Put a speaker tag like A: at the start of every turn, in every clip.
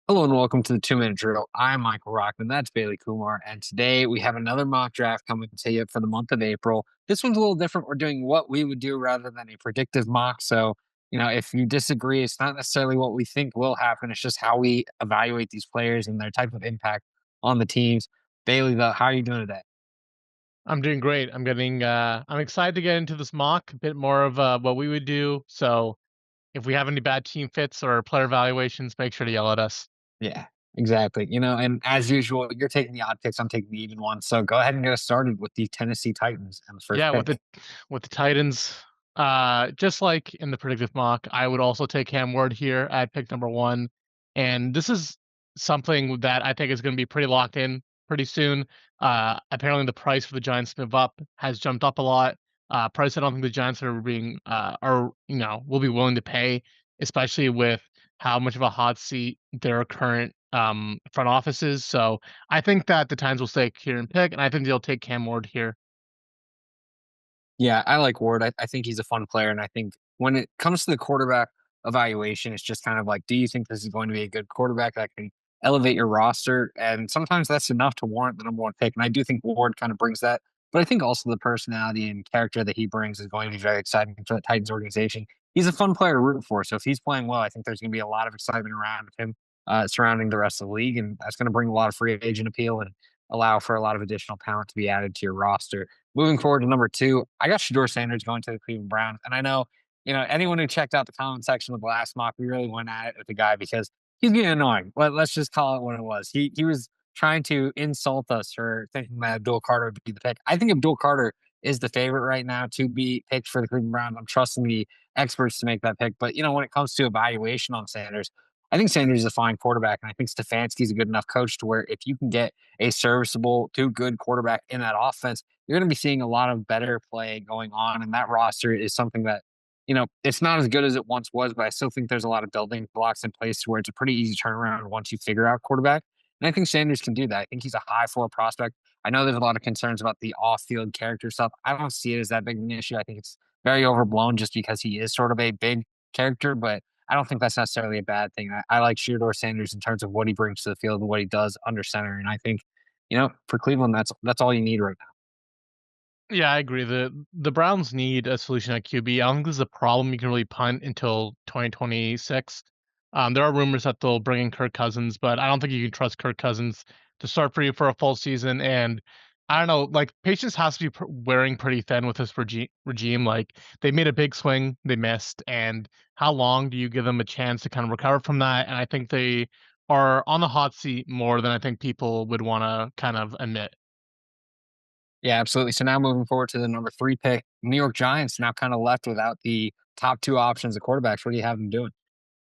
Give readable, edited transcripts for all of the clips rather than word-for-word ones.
A: Hello and welcome to the 2 Minute Drill. I'm Michael Rochman. That's Bailey Kumar. And today we have another mock draft coming to you for the month of April. This one's a little different. We're doing what we would do rather than a predictive mock. So, if you disagree, it's not necessarily what we think will happen. It's just how we evaluate these players and their type of impact on the teams. Bailey, how are you doing today?
B: I'm doing great. I'm excited to get into this mock, a bit more of what we would do. So if we have any bad team fits or player evaluations, make sure to yell at us.
A: Yeah, exactly. And as usual, you're taking the odd picks. I'm taking the even ones. So go ahead and get us started with the Tennessee Titans and the first
B: Yeah,
A: pick.
B: with the Titans, just like in the predictive mock, I would also take Cam Ward here at pick number one. And this is something that I think is going to be pretty locked in pretty soon. Apparently the price for the Giants to move up has jumped up a lot. Price I don't think the Giants are being are will be willing to pay, especially with how much of a hot seat their current front office is. So I think that the Titans will stay here and pick, and I think they'll take Cam Ward here.
A: Yeah, I like Ward. I think he's a fun player, and I think when it comes to the quarterback evaluation, it's just kind of like, do you think this is going to be a good quarterback that can elevate your roster? And sometimes that's enough to warrant the number one pick. And I do think Ward kind of brings that. But I think also the personality and character that he brings is going to be very exciting for the Titans organization. He's a fun player to root for. So if he's playing well, I think there's going to be a lot of excitement around him surrounding the rest of the league. And that's going to bring a lot of free agent appeal and allow for a lot of additional talent to be added to your roster. Moving forward to number two, I got Shedeur Sanders going to the Cleveland Browns. And I know, anyone who checked out the comment section of the last mock, we really went at it with the guy because he's getting annoying. Let's just call it what it was. He was trying to insult us for thinking that Abdul Carter would be the pick. I think Abdul Carter is the favorite right now to be picked for the Cleveland Browns. I'm trusting the experts to make that pick. But when it comes to evaluation on Sanders, I think Sanders is a fine quarterback, and I think Stefanski's a good enough coach to where if you can get a serviceable to good quarterback in that offense, you're going to be seeing a lot of better play going on. And that roster is something that, it's not as good as it once was, but I still think there's a lot of building blocks in place to where it's a pretty easy turnaround once you figure out quarterback. And I think Sanders can do that. I think he's a high floor prospect. I know there's a lot of concerns about the off field character stuff. I don't see it as that big an issue. I think it's very overblown just because he is sort of a big character, but I don't think that's necessarily a bad thing. I like Shedeur Sanders in terms of what he brings to the field and what he does under center. And I think, for Cleveland, that's all you need right now.
B: Yeah, I agree. The Browns need a solution at QB. I don't think this is a problem you can really punt until 2026. There are rumors that they'll bring in Kirk Cousins, but I don't think you can trust Kirk Cousins to start for you for a full season. And I don't know, like patience has to be wearing pretty thin with this regime. Like they made a big swing, they missed, and how long do you give them a chance to kind of recover from that? And I think they are on the hot seat more than I think people would want to kind of admit.
A: Yeah, absolutely. So now moving forward to the number three pick, New York Giants now kind of left without the top two options of quarterbacks. What do you have them doing?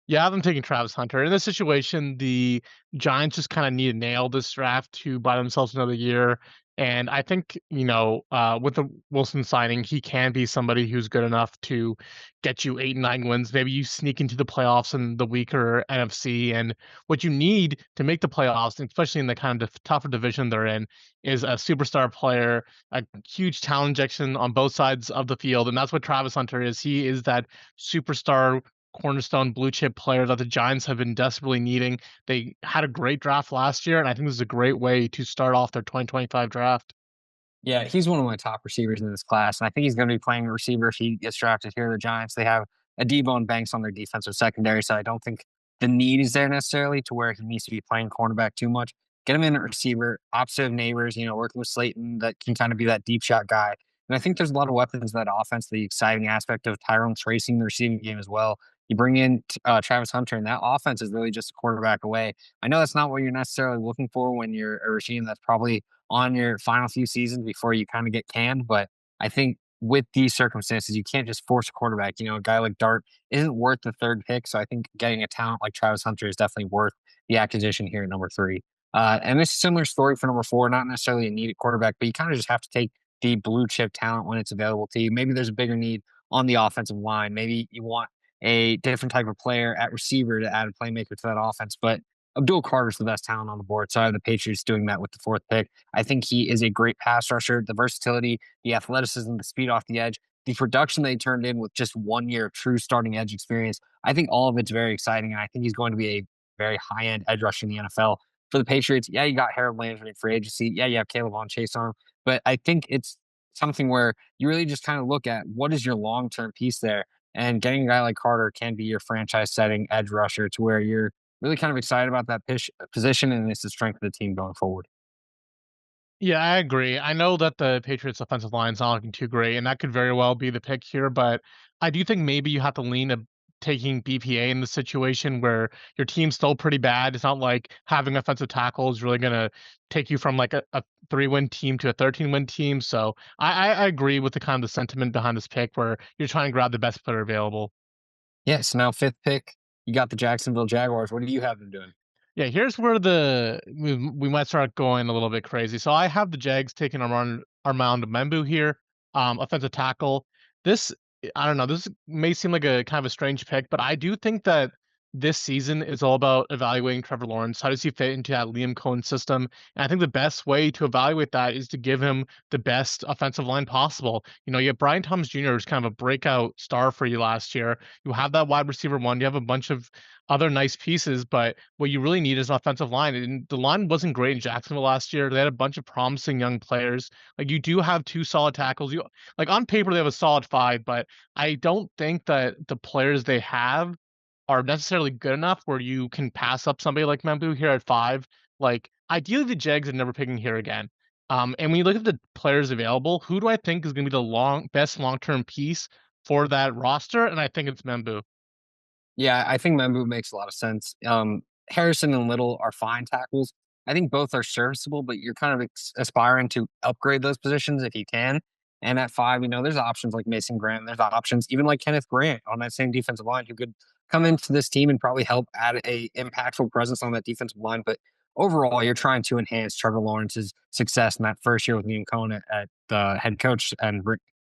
B: Yeah, I'm taking Travis Hunter. In this situation, the Giants just kind of need to nail this draft to buy themselves another year. And I think, with the Wilson signing, he can be somebody who's good enough to get you 8 and 9 wins. Maybe you sneak into the playoffs in the weaker NFC. And what you need to make the playoffs, especially in the kind of tougher division they're in, is a superstar player, a huge talent injection on both sides of the field. And that's what Travis Hunter is. He is that superstar cornerstone blue chip player that the Giants have been desperately needing. They had a great draft last year, and I think this is a great way to start off their 2025 draft.
A: Yeah, he's one of my top receivers in this class, and I think he's going to be playing receiver if he gets drafted here. The Giants, they have a Debo and Banks on their defensive secondary, so I don't think the need is there necessarily to where he needs to be playing cornerback too much. Get him in at receiver, opposite of Neighbors, working with Slayton that can kind of be that deep shot guy. And I think there's a lot of weapons in that offense. The exciting aspect of Tyrone tracing the receiving game as well. You bring in Travis Hunter, and that offense is really just a quarterback away. I know that's not what you're necessarily looking for when you're a regime that's probably on your final few seasons before you kind of get canned. But I think with these circumstances, you can't just force a quarterback. A guy like Dart isn't worth the third pick. So I think getting a talent like Travis Hunter is definitely worth the acquisition here at number three. And it's a similar story for number four, not necessarily a needed quarterback, but you kind of just have to take the blue chip talent when it's available to you. Maybe there's a bigger need on the offensive line. Maybe you want a different type of player at receiver to add a playmaker to that offense. But Abdul Carter's the best talent on the board. So I have the Patriots doing that with the fourth pick. I think he is a great pass rusher. The versatility, the athleticism, the speed off the edge, the production they turned in with just 1 year of true starting edge experience. I think all of it's very exciting. And I think he's going to be a very high end edge rusher in the NFL. For the Patriots, yeah, you got Harold Landry in free agency. Yeah, you have Caleb on Chase arm. But I think it's something where you really just kind of look at what is your long term piece there. And getting a guy like Carter can be your franchise setting edge rusher to where you're really kind of excited about that position and it's the strength of the team going forward.
B: Yeah, I agree. I know that the Patriots' offensive line's not looking too great, and that could very well be the pick here, but I do think maybe you have to lean to taking BPA in the situation where your team's still pretty bad. It's not like having offensive tackle is really gonna take you from like a 3-win team to a 13-win team. So I agree with the kind of the sentiment behind this pick where you're trying to grab the best player available.
A: Yes, now fifth pick, you got the Jacksonville Jaguars. What do you have them doing?
B: Yeah, here's where we might start going a little bit crazy. So I have the Jags taking Armand Membou here, offensive tackle. This I don't know. This may seem like a kind of a strange pick, but I do think that this season is all about evaluating Trevor Lawrence. How does he fit into that Liam Cohen system? And I think the best way to evaluate that is to give him the best offensive line possible. You have Brian Thomas Jr. who's kind of a breakout star for you last year. You have that wide receiver one. You have a bunch of other nice pieces, but what you really need is an offensive line. And the line wasn't great in Jacksonville last year. They had a bunch of promising young players. Like you do have two solid tackles. You like on paper they have a solid five, but I don't think that the players they have are necessarily good enough where you can pass up somebody like Membou here at five. Like ideally the Jags are never picking here again. And when you look at the players available, who do I think is going to be the best long term piece for that roster? And I think it's Membou.
A: Yeah, I think Membou makes a lot of sense. Harrison and Little are fine tackles. I think both are serviceable, but you're kind of aspiring to upgrade those positions if you can. And at five, there's options like Mason Grant. There's options even like Kenneth Grant on that same defensive line who could come into this team and probably help add a impactful presence on that defensive line. But overall, you're trying to enhance Trevor Lawrence's success in that first year with Liam Cohen at the head coach and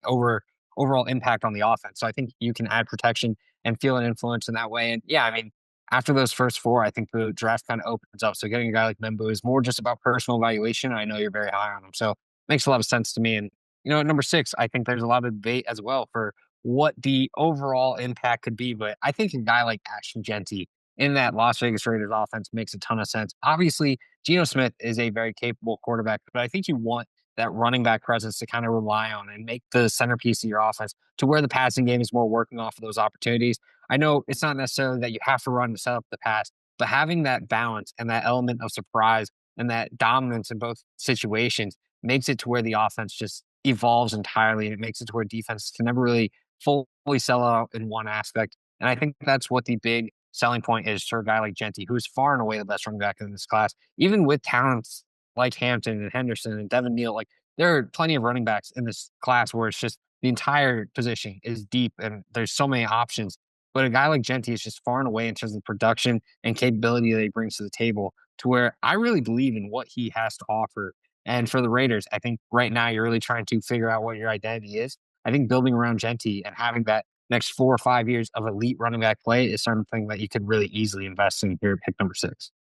A: over overall impact on the offense. So I think you can add protection and feel an influence in that way. And yeah, I mean, after those first four, I think the draft kind of opens up. So getting a guy like Membou is more just about personal evaluation. I know you're very high on him. So it makes a lot of sense to me. And, at number six, I think there's a lot of debate as well for what the overall impact could be. But I think a guy like Ashton Jeanty in that Las Vegas Raiders offense makes a ton of sense. Obviously, Geno Smith is a very capable quarterback, but I think you want that running back presence to kind of rely on and make the centerpiece of your offense to where the passing game is more working off of those opportunities. I know it's not necessarily that you have to run to set up the pass, but having that balance and that element of surprise and that dominance in both situations makes it to where the offense just evolves entirely and it makes it to where defenses can never really fully sell out in one aspect. And I think that's what the big selling point is for a guy like Jeanty, who's far and away the best running back in this class, even with talents like Hampton and Henderson and Devin Neal. Like there are plenty of running backs in this class where it's just the entire position is deep and there's so many options. But a guy like Jeanty is just far and away in terms of production and capability that he brings to the table to where I really believe in what he has to offer. And for the Raiders, I think right now you're really trying to figure out what your identity is. I think building around Jeanty and having that next 4 or 5 years of elite running back play is something that you could really easily invest in here at pick number six.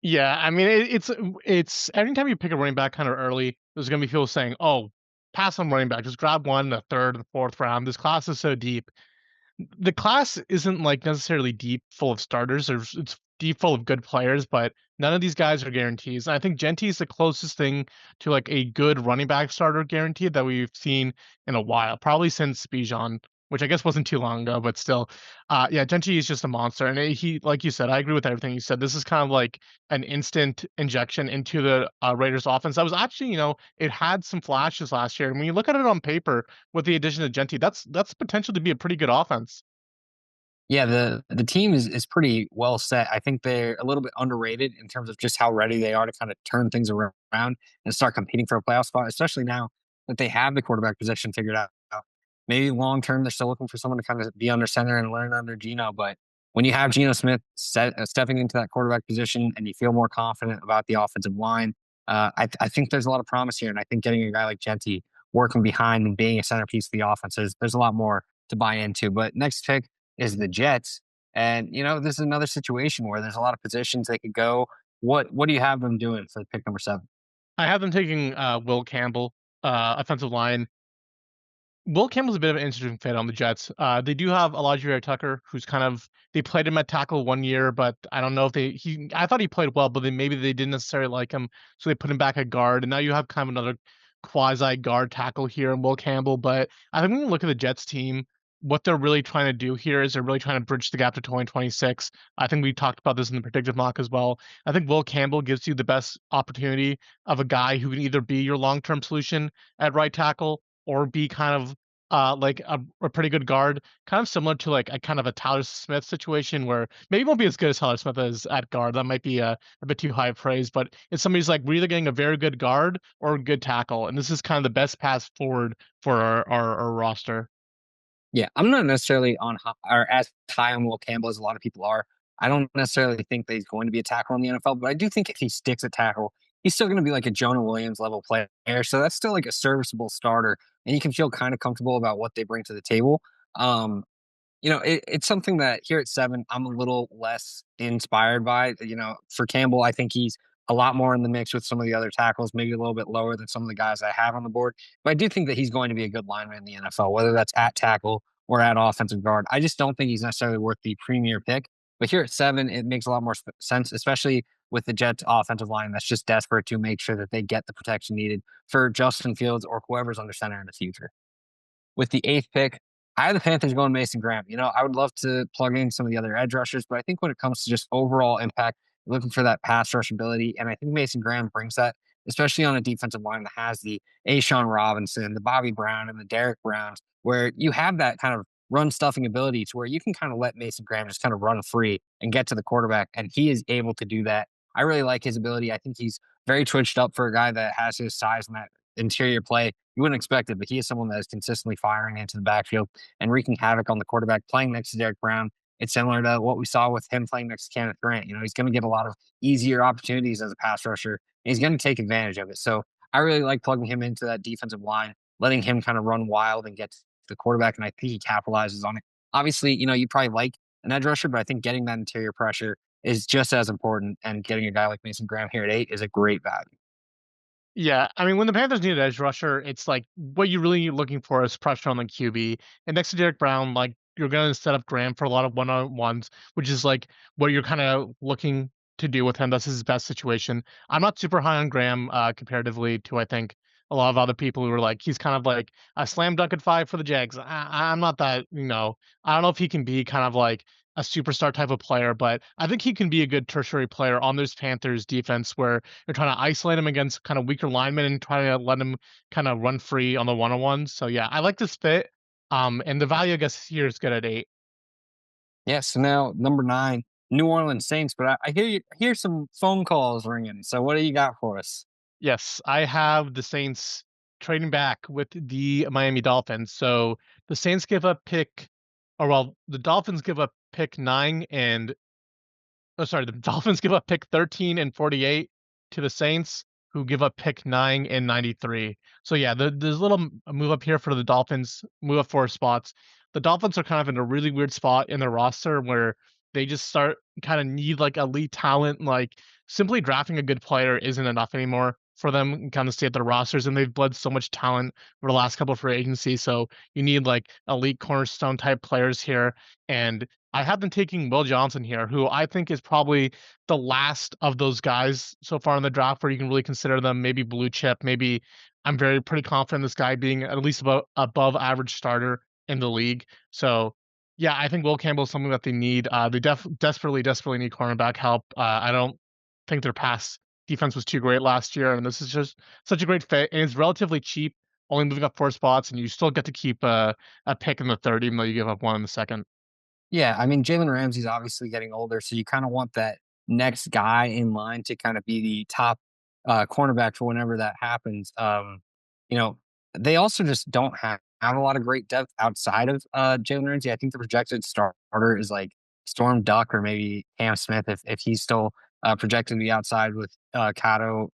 B: Yeah, I mean, it's anytime you pick a running back kind of early, there's gonna be people saying, "Oh, pass on running back, just grab one in the third and fourth round. This class is so deep." The class isn't like necessarily deep full of starters. It's deep full of good players, but none of these guys are guarantees. And I think Genty is the closest thing to like a good running back starter guarantee that we've seen in a while, probably since Bijan, which I guess wasn't too long ago, but still. Yeah, Genty is just a monster. And he, like you said, I agree with everything you said. This is kind of like an instant injection into the Raiders offense. That was actually, it had some flashes last year. And when you look at it on paper with the addition of Genty, that's potential to be a pretty good offense.
A: Yeah, the team is pretty well set. I think they're a little bit underrated in terms of just how ready they are to kind of turn things around and start competing for a playoff spot, especially now that they have the quarterback position figured out. Maybe long term, they're still looking for someone to kind of be under center and learn under Geno. But when you have Geno Smith stepping into that quarterback position and you feel more confident about the offensive line, I think there's a lot of promise here. And I think getting a guy like Genty working behind and being a centerpiece of the offense, there's a lot more to buy into. But next pick is the Jets. And this is another situation where there's a lot of positions they could go. What do you have them doing for pick number seven?
B: I have them taking Will Campbell, offensive line. Will Campbell's a bit of an interesting fit on the Jets. They do have Elijah Tucker, who's kind of they played him at tackle 1 year, but I don't know if I thought he played well, but then maybe they didn't necessarily like him, so they put him back at guard, and now you have kind of another quasi guard tackle here in Will Campbell. But I think when you look at the Jets team, what they're really trying to do here is they're really trying to bridge the gap to 2026. I think we talked about this in the predictive mock as well. I think Will Campbell gives you the best opportunity of a guy who can either be your long-term solution at right tackle or be kind of like a pretty good guard, kind of similar to like a kind of a Tyler Smith situation where maybe he won't be as good as Tyler Smith is at guard. That might be a bit too high of praise, but it's somebody's like we're either getting a very good guard or a good tackle, and this is kind of the best path forward for our roster.
A: Yeah, I'm not necessarily on or as high on Will Campbell as a lot of people are. I don't necessarily think that he's going to be a tackle in the NFL, but I do think if he sticks at tackle, he's still going to be like a Jonah Williams level player. So that's still like a serviceable starter, and you can feel kind of comfortable about what they bring to the table. Um, it's something that here at 7, I'm a little less inspired by. For Campbell, I think he's a lot more in the mix with some of the other tackles, maybe a little bit lower than some of the guys I have on the board. But I do think that he's going to be a good lineman in the NFL, whether that's at tackle or at offensive guard. I just don't think he's necessarily worth the premier pick. But here at 7, it makes a lot more sense, especially with the Jets offensive line that's just desperate to make sure that they get the protection needed for Justin Fields or whoever's under center in the future. With the 8th pick, I have the Panthers going Mason Graham. I would love to plug in some of the other edge rushers, but I think when it comes to just overall impact, looking for that pass rush ability, and I think Mason Graham brings that, especially on a defensive line that has the Ashawn Robinson, the Bobby Brown, and the Derrick Browns, where you have that kind of run stuffing ability to where you can kind of let Mason Graham just kind of run free and get to the quarterback, and he is able to do that. I really like his ability. I think he's very twitched up for a guy that has his size and that interior play. You wouldn't expect it, but he is someone that is consistently firing into the backfield and wreaking havoc on the quarterback, playing next to Derrick Brown. It's similar to what we saw with him playing next to Kenneth Grant. He's going to get a lot of easier opportunities as a pass rusher, and he's going to take advantage of it. So I really like plugging him into that defensive line, letting him kind of run wild and get to the quarterback, and I think he capitalizes on it. Obviously, you probably like an edge rusher, but I think getting that interior pressure is just as important, and getting a guy like Mason Graham here at 8 is a great value.
B: Yeah, I mean, when the Panthers need an edge rusher, it's like what you're really looking for is pressure on the QB. And next to Derek Brown, like you're going to set up Graham for a lot of one-on-ones, which is like what you're kind of looking to do with him. That's his best situation. I'm not super high on Graham comparatively to I think a lot of other people who are like he's kind of like a slam dunk at 5 for the Jags. I'm not that. I don't know if he can be kind of like a superstar type of player, but I think he can be a good tertiary player on this Panthers defense where you're trying to isolate him against kind of weaker linemen and try to let him kind of run free on the one-on-ones. So yeah, I like this fit. And the value I guess here is good at 8.
A: Yeah, so now number 9, New Orleans Saints, but I hear some phone calls ringing. So what do you got for us?
B: Yes, I have the Saints trading back with the Miami Dolphins. So the Saints give up pick, or well, the Dolphins give up pick 9 and oh, sorry, the Dolphins give up pick 13 and 48 to the Saints, who give up pick 9 and 93. So yeah, there's a little move up here for the Dolphins, move up 4 spots. The Dolphins are kind of in a really weird spot in their roster where they just start kind of need like elite talent. Like simply drafting a good player isn't enough anymore for them kind of stay at their rosters, and they've bled so much talent over the last couple of free agency. So you need like elite cornerstone type players here. And I have them taking Will Johnson here, who I think is probably the last of those guys so far in the draft where you can really consider them maybe blue chip. Maybe I'm very pretty confident this guy being at least above average starter in the league. So yeah, I think Will Campbell is something that they need. They desperately need cornerback help. I don't think their pass defense was too great last year, and this is just such a great fit. And it's relatively cheap, only moving up 4 spots, and you still get to keep a pick in the third, even though you give up one in the second.
A: Yeah, I mean, Jalen Ramsey's obviously getting older, so you kind of want that next guy in line to kind of be the top cornerback for whenever that happens. You know, they also just don't have a lot of great depth outside of Jalen Ramsey. I think the projected starter is like Storm Duck or maybe Cam Smith if he's still projected to be outside with Cato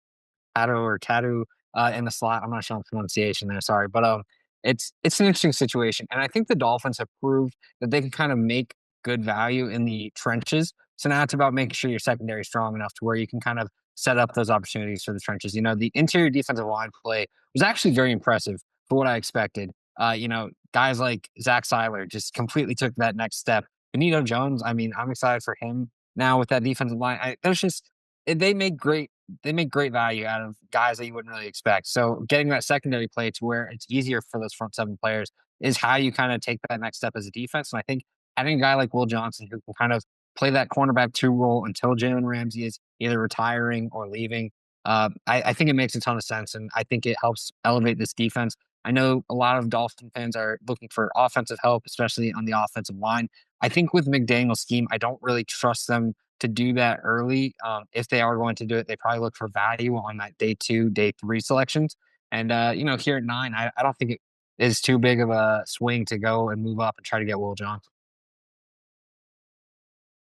A: in the slot. I'm not sure on the pronunciation there, sorry, but it's an interesting situation, and I think the Dolphins have proved that they can kind of make good value in the trenches. So now it's about making sure your secondary is strong enough to where you can kind of set up those opportunities for the trenches. The interior defensive line play was actually very impressive for what I expected. Guys like Zach Seiler just completely took that next step. Benito Jones, I mean, I'm excited for him now with that defensive line. There's just they make great value out of guys that you wouldn't really expect. So getting that secondary play to where it's easier for those front seven players is how you kind of take that next step as a defense. And I think having a guy like Will Johnson who can kind of play that cornerback two role until Jalen Ramsey is either retiring or leaving. I think it makes a ton of sense, and I think it helps elevate this defense. I know a lot of Dolphin fans are looking for offensive help, especially on the offensive line. I think with McDaniel's scheme, I don't really trust them to do that early. If they are going to do it, they probably look for value on that day two, day three selections. And here at 9, I don't think it is too big of a swing to go and move up and try to get Will Johnson.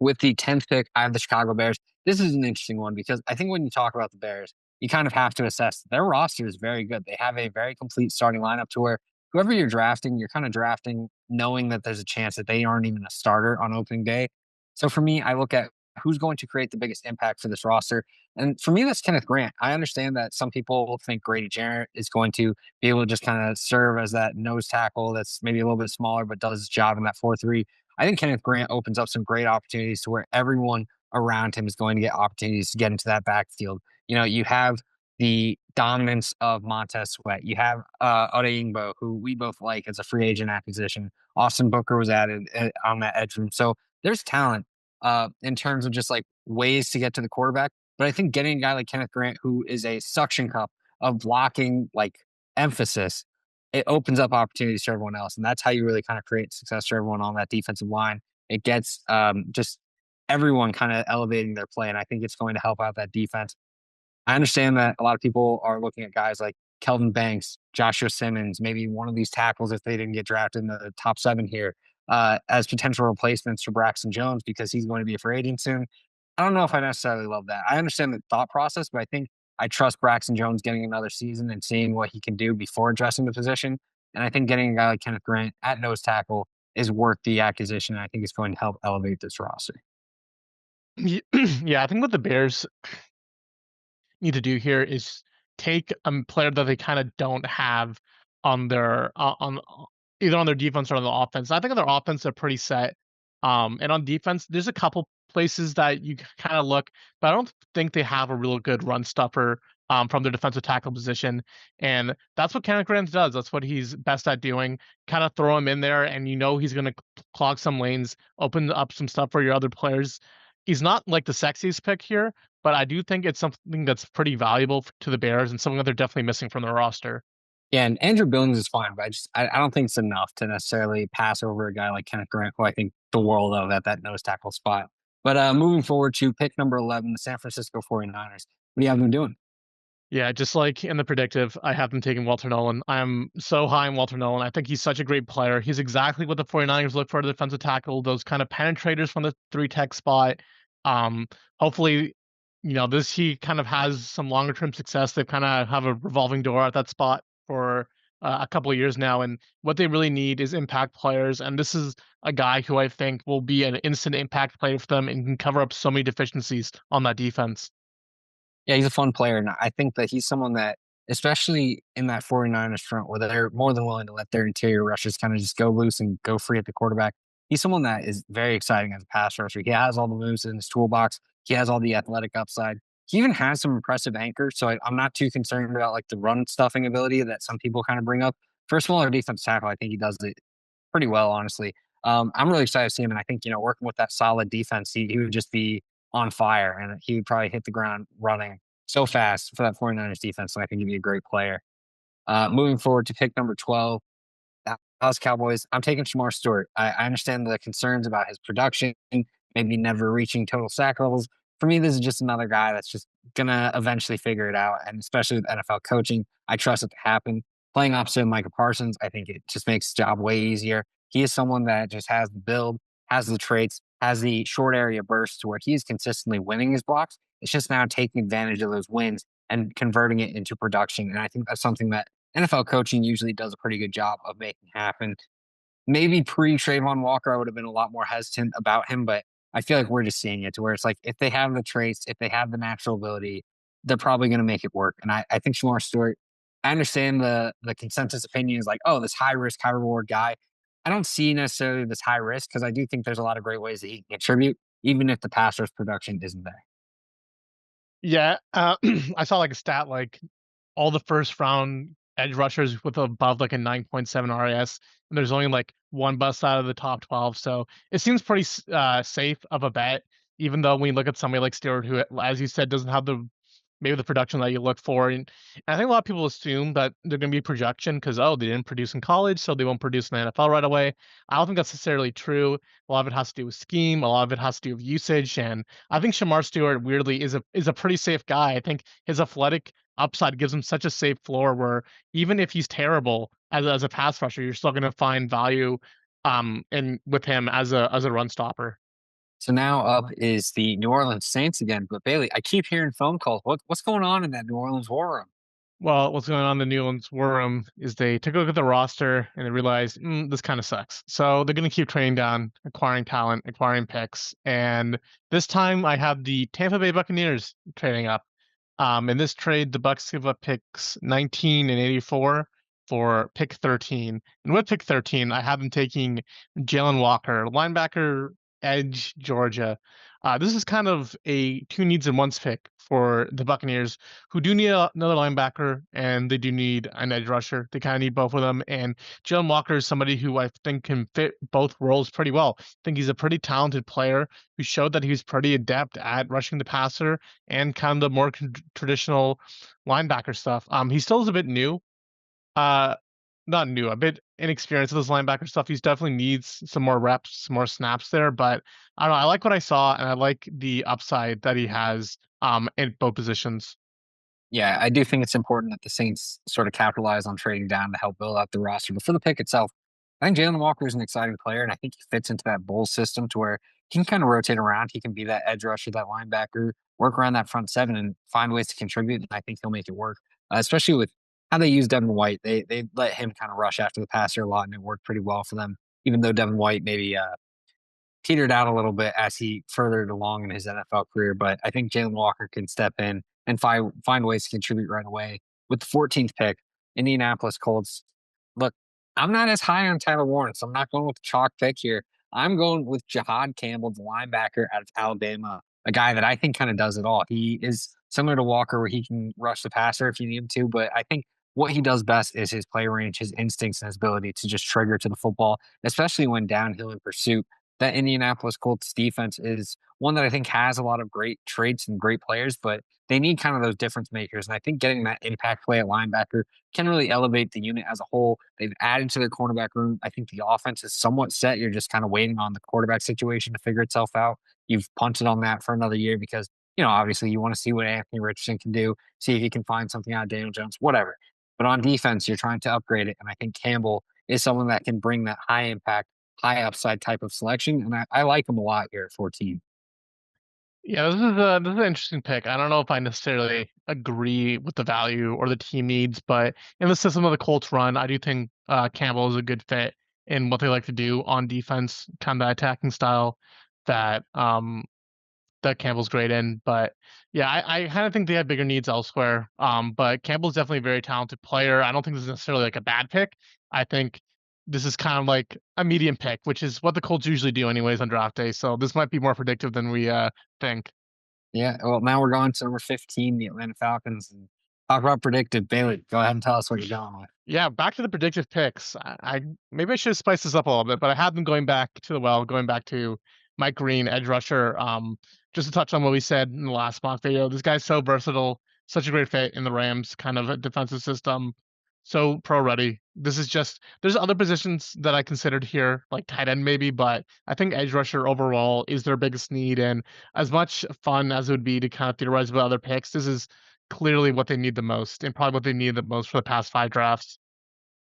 A: With the 10th pick, I have the Chicago Bears. This is an interesting one because I think when you talk about the Bears, you kind of have to assess their roster is very good. They have a very complete starting lineup to where whoever you're drafting, you're kind of drafting knowing that there's a chance that they aren't even a starter on opening day. So for me, I look at who's going to create the biggest impact for this roster. And for me, that's Kenneth Grant. I understand that some people think Grady Jarrett is going to be able to just kind of serve as that nose tackle that's maybe a little bit smaller, but does his job in that 4-3. I think Kenneth Grant opens up some great opportunities to where everyone around him is going to get opportunities to get into that backfield. You have the dominance of Montez Sweat. You have Odeyingbo, who we both like as a free agent acquisition. Austin Booker was added on that edge room. So there's talent in terms of just like ways to get to the quarterback. But I think getting a guy like Kenneth Grant, who is a suction cup of blocking like emphasis, it opens up opportunities for everyone else. And that's how you really kind of create success for everyone on that defensive line. It gets just everyone kind of elevating their play. And I think it's going to help out that defense. I understand that a lot of people are looking at guys like Kelvin Banks, Joshua Simmons, maybe one of these tackles if they didn't get drafted in the top 7 here, as potential replacements for Braxton Jones because he's going to be a free agent soon. I don't know if I necessarily love that. I understand the thought process, but I think I trust Braxton Jones getting another season and seeing what he can do before addressing the position. And I think getting a guy like Kenneth Grant at nose tackle is worth the acquisition. And I think it's going to help elevate this roster.
B: Yeah, I think what the Bears need to do here is take a player that they kind of don't have on their on either on their defense or on the offense. I think on their offense they're pretty set. And on defense, there's a couple places that you kind of look, but I don't think they have a real good run stuffer from their defensive tackle position. And that's what Kenneth Grant does. That's what he's best at doing. Kind of throw him in there, and he's going to clog some lanes, open up some stuff for your other players. He's not like the sexiest pick here, but I do think it's something that's pretty valuable to the Bears and something that they're definitely missing from their roster.
A: Yeah, and Andrew Billings is fine, but I don't think it's enough to necessarily pass over a guy like Kenneth Grant, who I think the world of at that nose tackle spot. But moving forward to pick number 11, the San Francisco 49ers. What do you have them doing?
B: Yeah, just like in the predictive, I have them taking Walter Nolan. I'm so high on Walter Nolan. I think he's such a great player. He's exactly what the 49ers look for, the defensive tackle, those kind of penetrators from the 3 tech spot. Um, Hopefully, this he kind of has some longer term success. They've kind of have a revolving door at that spot for a couple of years now, and what they really need is impact players. And this is a guy who I think will be an instant impact player for them and can cover up so many deficiencies on that defense.
A: Yeah, he's a fun player, and I think that he's someone that, especially in that 49ers front where they're more than willing to let their interior rushers kind of just go loose and go free at the quarterback, he's someone that is very exciting as a pass rusher. He has all the moves in his toolbox. He has all the athletic upside. He even has some impressive anchors, so I'm not too concerned about like the run stuffing ability that some people kind of bring up. First of all, our defensive tackle, I think he does it pretty well, honestly. I'm really excited to see him, and I think working with that solid defense, he would just be on fire, and he would probably hit the ground running so fast for that 49ers defense. So I think he'd be a great player. Moving forward to pick number 12, Dallas Cowboys. I'm taking Shamar Stewart. I understand the concerns about his production, maybe never reaching total sack levels. For me, this is just another guy that's just gonna eventually figure it out, and especially with NFL coaching, I trust it to happen. Playing opposite of Micah Parsons, I think it just makes the job way easier. He is someone that just has the build, has the traits, has the short area burst to where he's consistently winning his blocks. It's just now taking advantage of those wins and converting it into production. And I think that's something that NFL coaching usually does a pretty good job of making happen. Maybe pre Trayvon Walker, I would have been a lot more hesitant about him, but I feel like we're just seeing it to where it's like if they have the traits, if they have the natural ability, they're probably going to make it work. And I think Shamar Stewart I understand the consensus opinion is like, oh, this high risk, high reward guy. I don't see necessarily this high risk because I do think there's a lot of great ways that he can contribute, even if the pass rush production isn't there.
B: Yeah, I saw like a stat like all the first round edge rushers with above like a 9.7 RAS, and there's only like one bust out of the top 12. So it seems pretty safe of a bet, even though when you look at somebody like Stewart, who, as you said, doesn't have the maybe the production that you look for. And I think a lot of people assume that they're going to be projection because, oh, they didn't produce in college, so they won't produce in the NFL right away. I don't think that's necessarily true. A lot of it has to do with scheme. A lot of it has to do with usage. And I think Shamar Stewart weirdly is a pretty safe guy. I think his athletic upside gives him such a safe floor where even if he's terrible as a pass rusher, you're still going to find value in with him as a run stopper.
A: So now up is the New Orleans Saints again. But Bailey, I keep hearing phone calls. What's going on in that New Orleans war room?
B: Well, what's going on in the New Orleans War Room is they took a look at the roster and they realized this kind of sucks. So they're going to keep trading down, acquiring talent, acquiring picks. And this time I have the Tampa Bay Buccaneers trading up. In this trade, the Bucks give up picks 19 and 84 for pick 13. And with pick 13, I have them taking Jalen Walker, linebacker, edge, Georgia. This is kind of a two needs and ones pick for the Buccaneers, who do need another linebacker and they do need an edge rusher. They kind of need both of them. And Jalen Walker is somebody who I think can fit both roles pretty well. I think he's a pretty talented player who showed that he's pretty adept at rushing the passer and kind of the more traditional linebacker stuff. He still is a bit new. Uh, Not new, a bit inexperienced with his linebacker stuff. He's definitely needs some more reps, some more snaps there. But I don't know. I like what I saw, and I like the upside that he has in both positions.
A: Yeah, I do think it's important that the Saints sort of capitalize on trading down to help build out the roster. But for the pick itself, I think Jalen Walker is an exciting player, and I think he fits into that bull system to where he can kind of rotate around. He can be that edge rusher, that linebacker, work around that front seven, and find ways to contribute. And I think he'll make it work, especially with how they use Devin White. They let him kind of rush after the passer a lot, and it worked pretty well for them. Even though Devin White maybe petered out a little bit as he furthered along in his NFL career. But I think Jalen Walker can step in and find ways to contribute right away. With the 14th pick, Indianapolis Colts. Look, I'm not as high on Tyler Warren, so I'm not going with the chalk pick here. I'm going with Jihaad Campbell, the linebacker out of Alabama, a guy that I think kind of does it all. He is similar to Walker, where he can rush the passer if you need him to, but I think what he does best is his play range, his instincts, and his ability to just trigger to the football, especially when downhill in pursuit. That Indianapolis Colts defense is one that I think has a lot of great traits and great players, but they need kind of those difference makers. And I think getting that impact play at linebacker can really elevate the unit as a whole. They've added to their cornerback room. I think the offense is somewhat set. You're just kind of waiting on the quarterback situation to figure itself out. You've punted on that for another year because, obviously you want to see what Anthony Richardson can do, see if he can find something out of Daniel Jones, whatever. But on defense, you're trying to upgrade it. And I think Campbell is someone that can bring that high impact, high upside type of selection. And I like him a lot here at 14.
B: Yeah, this is an interesting pick. I don't know if I necessarily agree with the value or the team needs, but in the system of the Colts run, I do think Campbell is a good fit in what they like to do on defense, kind of that attacking style that that Campbell's great in. But yeah, I kind of think they have bigger needs elsewhere. But Campbell's definitely a very talented player. I don't think this is necessarily like a bad pick. I think this is kind of like a medium pick, which is what the Colts usually do anyways on draft day. So this might be more predictive than we think.
A: Yeah. Well, now we're going to number 15, the Atlanta Falcons. And talk about predictive. Bailey, go ahead and tell us what you're going with.
B: Yeah, back to the predictive picks. I maybe I should have spiced this up a little bit, but I had them going back to the well, going back to Mike Green, edge rusher. Just to touch on what we said in the last mock video, this guy's so versatile, such a great fit in the Rams kind of a defensive system, so pro ready. This is just there's other positions that I considered here, like tight end maybe, but I think edge rusher overall is their biggest need. And as much fun as it would be to kind of theorize about other picks, this is clearly what they need the most, and probably what they need the most for the past five drafts.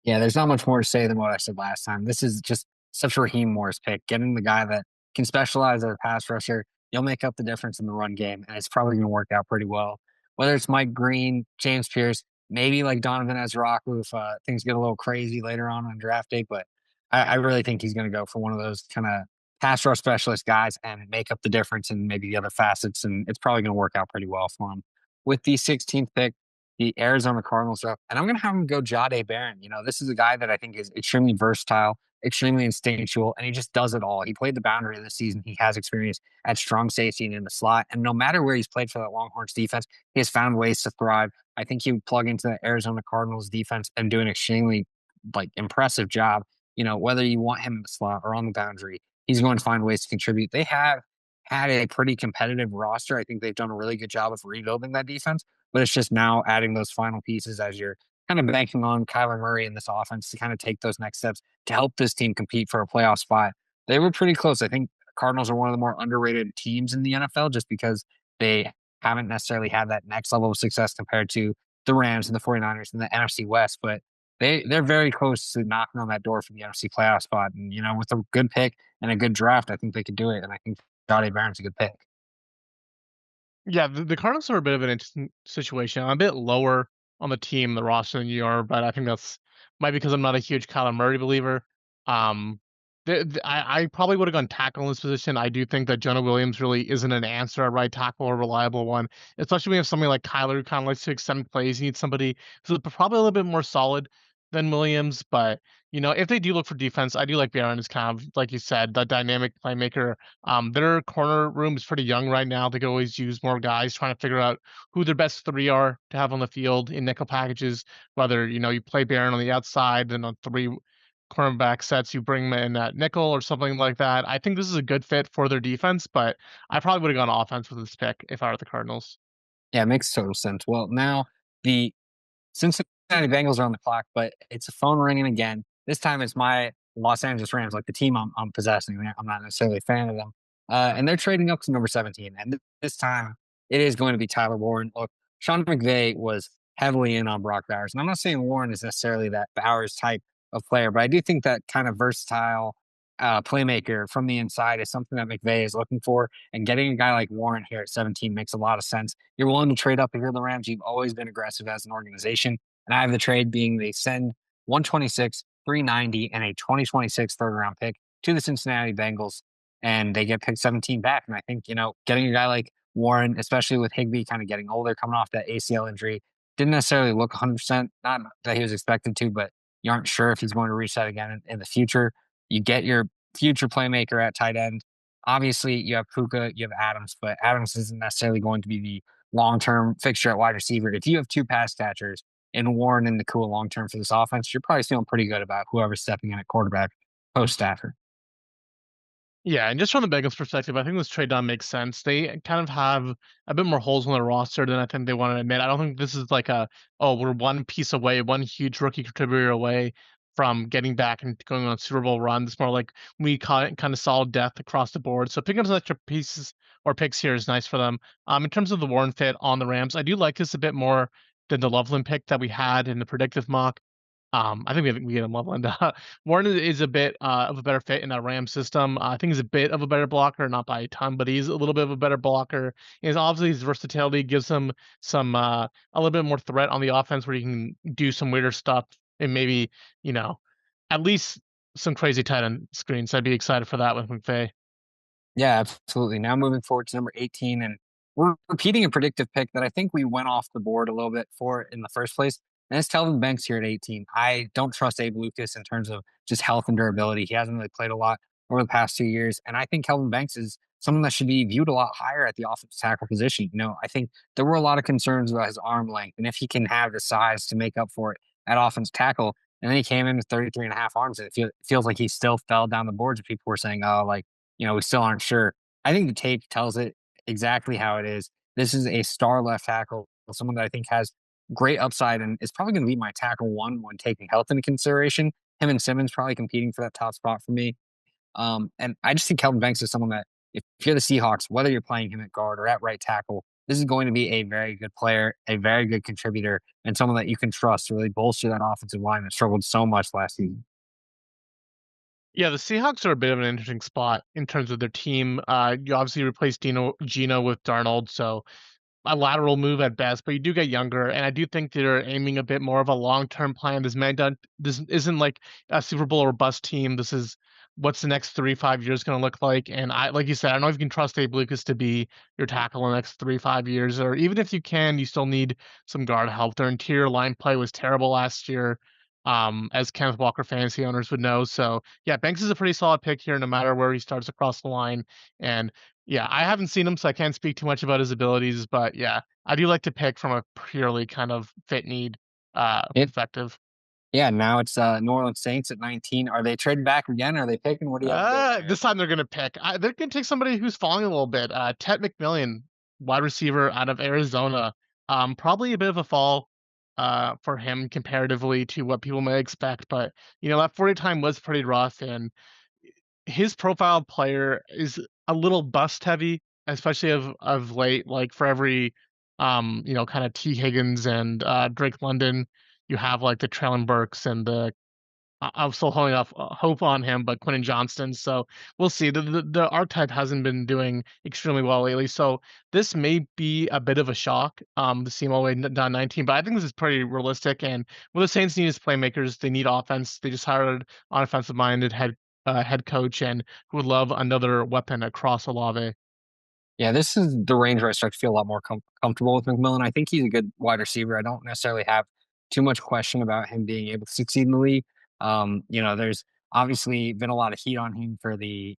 A: Yeah, there's not much more to say than what I said last time. This is just such a Raheem Morris pick. Getting the guy that can specialize as a pass rusher, you'll make up the difference in the run game, and it's probably going to work out pretty well. Whether it's Mike Green, James Pierce, maybe like Donovan Ezraku if things get a little crazy later on draft day, but I really think he's going to go for one of those kind of pass rush specialist guys and make up the difference in maybe the other facets, and it's probably going to work out pretty well for him. With the 16th pick, the Arizona Cardinals up, and I'm going to have him go Jahdae Barron. This is a guy that I think is extremely versatile, extremely instinctual, and he just does it all. He played the boundary this season. He has experience at strong safety and in the slot, and no matter where he's played for that Longhorns defense, he has found ways to thrive. I think he would plug into the Arizona Cardinals defense and do an extremely impressive job. Whether you want him in the slot or on the boundary, he's going to find ways to contribute. They have had a pretty competitive roster. I think they've done a really good job of rebuilding that defense, but it's just now adding those final pieces as you're kind of banking on Kyler Murray in this offense to kind of take those next steps to help this team compete for a playoff spot. They were pretty close. I think Cardinals are one of the more underrated teams in the NFL just because they haven't necessarily had that next level of success compared to the Rams and the 49ers and the NFC West, but they're very close to knocking on that door for the NFC playoff spot. And with a good pick and a good draft, I think they could do it. And I think Jahdae Barron's a good pick.
B: Yeah, the Cardinals are a bit of an interesting situation. I'm a bit lower on the team, the roster than you are, but I think that's might be because I'm not a huge Kyler Murray believer. Um, I probably would have gone tackle in this position. I do think that Jonah Williams really isn't an answer at right tackle or a reliable one, especially when you have somebody like Kyler who kind of likes to extend plays. You need somebody who's probably a little bit more solid than Williams, but if they do look for defense, I do like Barron is kind of like you said, the dynamic playmaker. Their corner room is pretty young right now. They could always use more guys trying to figure out who their best three are to have on the field in nickel packages. Whether you play Barron on the outside, then on three cornerback sets you bring them in at nickel or something like that. I think this is a good fit for their defense, but I probably would have gone offense with this pick if I were the Cardinals.
A: Yeah, it makes total sense. Well, now the Cincinnati Bengals are on the clock, but it's a phone ringing again. This time it's my Los Angeles Rams, like the team I'm possessing. I'm not necessarily a fan of them. And they're trading up to number 17. And this time it is going to be Tyler Warren. Look, Sean McVay was heavily in on Brock Bowers. And I'm not saying Warren is necessarily that Bowers type of player, but I do think that kind of versatile playmaker from the inside is something that McVay is looking for. And getting a guy like Warren here at 17 makes a lot of sense. You're willing to trade up if you're the Rams. You've always been aggressive as an organization. And I have the trade being they send 126, 390, and a 2026 third round pick to the Cincinnati Bengals, and they get pick 17 back. And I think, getting a guy like Warren, especially with Higbee kind of getting older, coming off that ACL injury, didn't necessarily look 100%. Not that he was expected to, but you aren't sure if he's going to reach that again in the future. You get your future playmaker at tight end. Obviously, you have Puka, you have Adams, but Adams isn't necessarily going to be the long-term fixture at wide receiver. If you have two pass catchers and Warren and Nakua long-term for this offense, you're probably feeling pretty good about whoever's stepping in at quarterback post Stafford.
B: Yeah, and just from the Bengals perspective, I think this trade down makes sense. They kind of have a bit more holes in their roster than I think they want to admit. I don't think this is like we're one piece away, one huge rookie contributor away from getting back and going on a Super Bowl run. It's more like we kind of solid depth across the board. So picking up some extra pieces or picks here is nice for them. In terms of the Warren fit on the Rams, I do like this a bit more than the Loveland pick that we had in the predictive mock. I think we get him Loveland. Warren is a bit of a better fit in that Ram system. I think he's a bit of a better blocker, not by a ton, but he's a little bit of a better blocker. Is obviously his versatility gives him some a little bit more threat on the offense where he can do some weirder stuff and maybe at least some crazy tight end screens. I'd be excited for that with McVay.
A: Yeah, absolutely. Now moving forward to number 18, and we're repeating a predictive pick that I think we went off the board a little bit for in the first place. And it's Kelvin Banks here at 18. I don't trust Abe Lucas in terms of just health and durability. He hasn't really played a lot over the past 2 years. And I think Kelvin Banks is someone that should be viewed a lot higher at the offensive tackle position. I think there were a lot of concerns about his arm length and if he can have the size to make up for it at offensive tackle. And then he came in with 33 and a half arms. And it feels like he still fell down the boards. And people were saying, oh, we still aren't sure. I think the tape tells it exactly how it is. This is a star left tackle, someone that I think has great upside and is probably going to be my tackle one when taking health into consideration. Him and Simmons probably competing for that top spot for me. And I just think Kelvin Banks is someone that if you're the Seahawks, whether you're playing him at guard or at right tackle, this is going to be a very good player, a very good contributor, and someone that you can trust to really bolster that offensive line that struggled so much last season.
B: Yeah, the Seahawks are a bit of an interesting spot in terms of their team. You obviously replaced Gino with Darnold, so a lateral move at best, but you do get younger, and I do think they're aiming a bit more of a long-term plan. This isn't like a Super Bowl or bust team. This is what's the next 3, 5 years going to look like. And like you said, I don't know if you can trust Abe Lucas to be your tackle in the next 3, 5 years, or even if you can, you still need some guard help. Their interior line play was terrible last year, as Kenneth Walker fantasy owners would know. So yeah, Banks is a pretty solid pick here, no matter where he starts across the line. And yeah, I haven't seen him, so I can't speak too much about his abilities. But yeah, I do like to pick from a purely kind of fit need
A: It
B: perspective.
A: Yeah, now it's New Orleans Saints at 19. Are they trading back again? Are they picking? What do you have doing here?
B: This time they're gonna pick. They're gonna take somebody who's falling a little bit. Ted McMillan, wide receiver out of Arizona. Probably a bit of a fall for him comparatively to what people may expect, but that 40 time was pretty rough, and his profile player is a little bust heavy, especially of late. Like for every kind of T Higgins and Drake London, you have like the Traylon Burks and the I'm still holding off hope on him, but Quentin Johnston. So we'll see. The archetype hasn't been doing extremely well lately. So this may be a bit of a shock to see him all the way down 19. But I think this is pretty realistic. And what the Saints need is playmakers. They need offense. They just hired an offensive minded head coach and who would love another weapon across Olave.
A: Yeah, this is the range where I start to feel a lot more comfortable with McMillan. I think he's a good wide receiver. I don't necessarily have too much question about him being able to succeed in the league. There's obviously been a lot of heat on him for the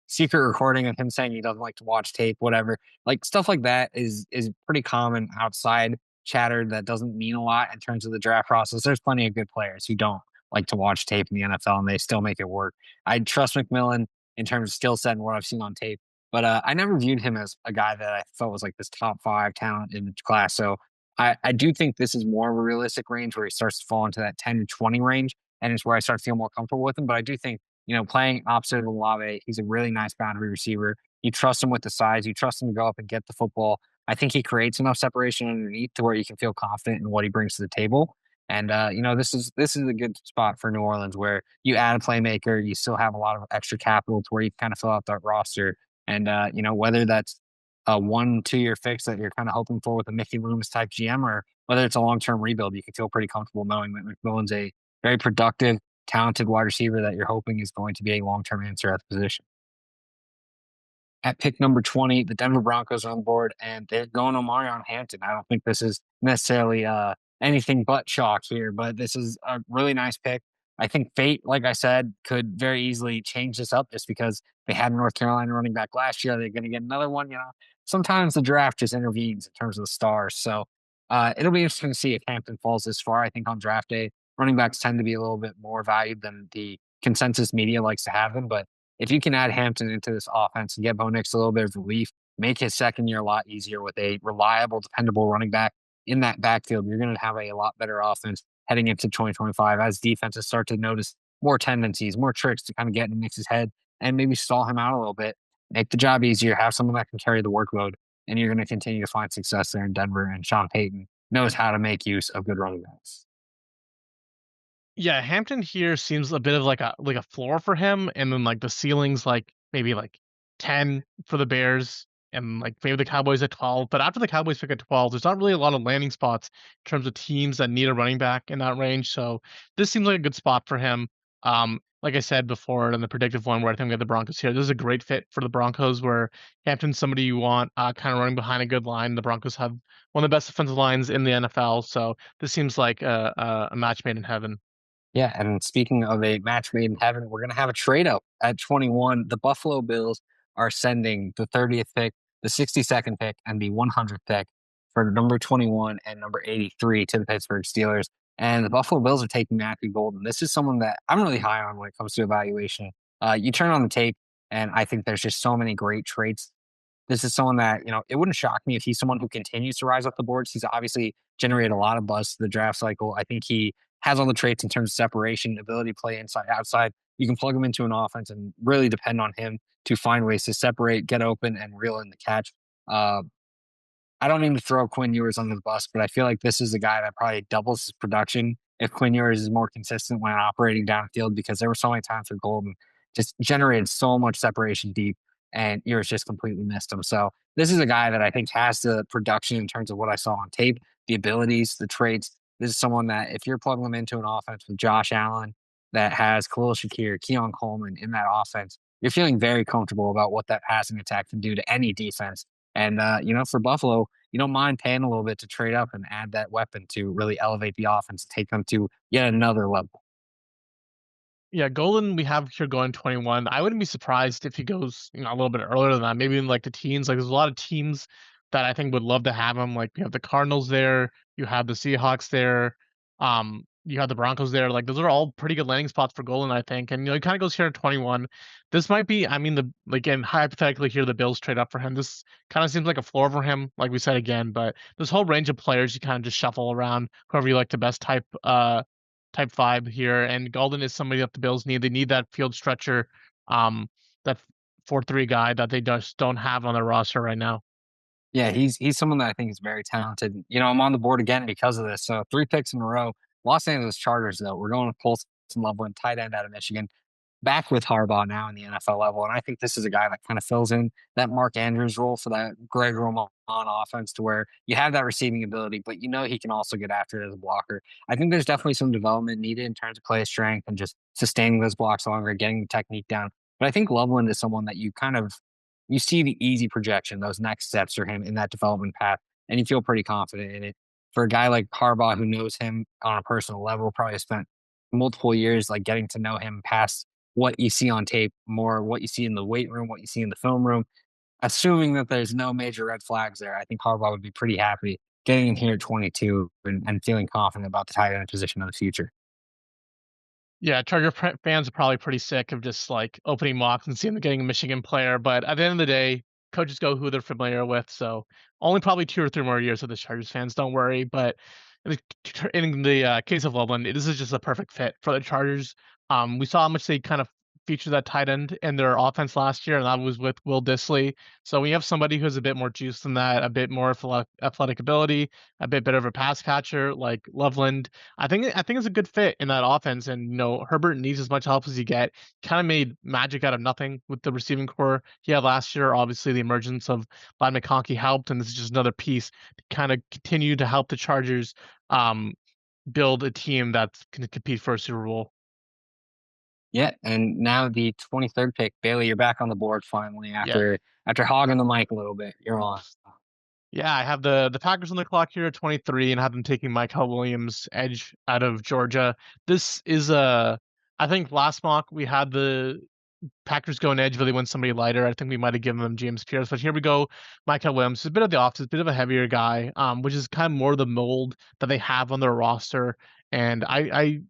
A: secret recording of him saying he doesn't like to watch tape, whatever. Like stuff like that is pretty common outside chatter that doesn't mean a lot in terms of the draft process. There's plenty of good players who don't like to watch tape in the NFL and they still make it work. I trust McMillan in terms of skill set and what I've seen on tape. But I never viewed him as a guy that I felt was like this top five talent in the class. So I do think this is more of a realistic range where he starts to fall into that 10 to 20 range. And it's where I start to feel more comfortable with him. But I do think, playing opposite of Olave, he's a really nice boundary receiver. You trust him with the size, you trust him to go up and get the football. I think he creates enough separation underneath to where you can feel confident in what he brings to the table. And this is a good spot for New Orleans where you add a playmaker, you still have a lot of extra capital to where you kind of fill out that roster and whether that's a 1 2 year fix that you're kind of hoping for with a Mickey Loomis type GM, or whether it's a long term rebuild, you can feel pretty comfortable knowing that McMillan's a very productive, talented wide receiver that you're hoping is going to be a long term answer at the position. At pick number 20, the Denver Broncos are on board, and they're going on Hampton. I don't think this is necessarily anything but shock here, but this is a really nice pick. I think fate, like I said, could very easily change this up just because they had a North Carolina running back last year. They're going to get another one. Sometimes the draft just intervenes in terms of the stars. So it'll be interesting to see if Hampton falls this far. I think on draft day, running backs tend to be a little bit more valued than the consensus media likes to have them. But if you can add Hampton into this offense and get Bo Nix a little bit of relief, make his second year a lot easier with a reliable, dependable running back in that backfield, you're going to have a lot better offense heading into 2025 as defenses start to notice more tendencies, more tricks to kind of get in Nix's head and maybe stall him out a little bit, make the job easier, have someone that can carry the workload, and you're going to continue to find success there in Denver. And Sean Payton knows how to make use of good running backs.
B: Yeah, Hampton here seems a bit of like a floor for him, and then like the ceilings like maybe like 10 for the Bears, and like maybe the Cowboys at 12. But after the Cowboys pick at 12, there's not really a lot of landing spots in terms of teams that need a running back in that range. So this seems like a good spot for him. Like I said before in the predictive one where I think we have the Broncos here, this is a great fit for the Broncos where Hampton's somebody you want kind of running behind a good line. The Broncos have one of the best defensive lines in the NFL, so this seems like a match made in heaven.
A: Yeah, and speaking of a match made in heaven, we're going to have a trade up at 21. The Buffalo Bills are sending the 30th pick, the 62nd pick, and the 100th pick for number 21 and number 83 to the Pittsburgh Steelers. And the Buffalo Bills are taking Matthew Golden. This is someone that I'm really high on when it comes to evaluation. You turn on the tape, and I think there's just so many great traits. This is someone that, it wouldn't shock me if he's someone who continues to rise up the boards. He's obviously generated a lot of buzz to the draft cycle. I think he has all the traits in terms of separation, ability to play inside, outside. You can plug him into an offense and really depend on him to find ways to separate, get open, and reel in the catch. Uh, I don't mean to throw Quinn Ewers under the bus, but I feel like this is a guy that probably doubles his production if Quinn Ewers is more consistent when operating downfield because there were so many times where Golden just generated so much separation deep and Ewers just completely missed him. So this is a guy that I think has the production in terms of what I saw on tape, the abilities, the traits. This is someone that if you're plugging him into an offense with Josh Allen, that has Khalil Shakir, Keon Coleman in that offense, you're feeling very comfortable about what that passing attack can do to any defense. And for Buffalo, you don't mind paying a little bit to trade up and add that weapon to really elevate the offense, take them to yet another level.
B: Yeah, Golden we have here going 21. I wouldn't be surprised if he goes, a little bit earlier than that, maybe in like the teens. Like there's a lot of teams that I think would love to have him. Like you have the Cardinals there, you have the Seahawks there, you have the Broncos there. Like those are all pretty good landing spots for Golden, I think. And he kind of goes here at 21. This might be, I mean, the again hypothetically here the Bills trade up for him. This kind of seems like a floor for him, like we said again. But this whole range of players you kind of just shuffle around whoever you like the best type vibe here, and Golden is somebody that the Bills need. They need that field stretcher, that 4-3 guy that they just don't have on their roster right now.
A: Yeah, he's someone that I think is very talented. I'm on the board again because of this. So 3 picks in a row. Los Angeles Chargers, though, we're going with Colts and Loveland, tight end out of Michigan, back with Harbaugh now in the NFL level. And I think this is a guy that kind of fills in that Mark Andrews role for that Greg Roman offense to where you have that receiving ability, but he can also get after it as a blocker. I think there's definitely some development needed in terms of play strength and just sustaining those blocks longer, getting the technique down. But I think Loveland is someone that you see the easy projection, those next steps for him in that development path, and you feel pretty confident in it. For a guy like Harbaugh who knows him on a personal level, probably spent multiple years like getting to know him past what you see on tape, more what you see in the weight room, what you see in the film room. Assuming that there's no major red flags there, I think Harbaugh would be pretty happy getting in here at 22 and feeling confident about the tight end position of the future.
B: Yeah, fans are probably pretty sick of just like opening mocks and seeing them getting a Michigan player. But at the end of the day, coaches go who they're familiar with. So only probably 2 or 3 more years of the Chargers fans. Don't worry. But in the case of Loveland, this is just a perfect fit for the Chargers. We saw how much they kind of featured that tight end in their offense last year, and that was with Will Dissly. So we have somebody who has a bit more juice than that, a bit more athletic ability, a bit better of a pass catcher like Loveland. I think it's a good fit in that offense, and Herbert needs as much help as he get. Kind of made magic out of nothing with the receiving core he had last year. Obviously, the emergence of Ladd McConkey helped, and this is just another piece to kind of continue to help the Chargers um, build a team that can compete for a Super Bowl.
A: Yeah, and now the 23rd pick, Bailey, you're back on the board finally
B: Yeah.
A: after hogging the mic a little bit. You're on.
B: Yeah, I have the Packers on the clock here at 23 and have them taking Mykel Williams, edge out of Georgia. This is I think last mock we had the Packers going edge, but they went somebody lighter. I think we might have given them James Pierce, but here we go. Mykel Williams is a bit of the opposite, a bit of a heavier guy, which is kind of more the mold that they have on their roster. And I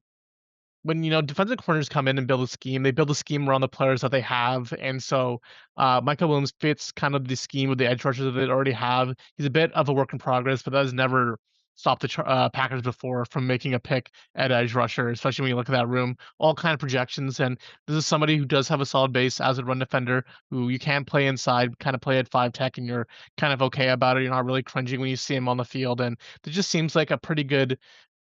B: when defensive corners come in and build a scheme, they build a scheme around the players that they have, and so Mykel Williams fits kind of the scheme with the edge rushers that they already have. He's a bit of a work in progress, but that has never stopped the Packers before from making a pick at edge rusher, especially when you look at that room. All kind of projections, and this is somebody who does have a solid base as a run defender, who you can play inside, kind of play at 5 tech, and you're kind of okay about it. You're not really cringing when you see him on the field, and it just seems like a pretty good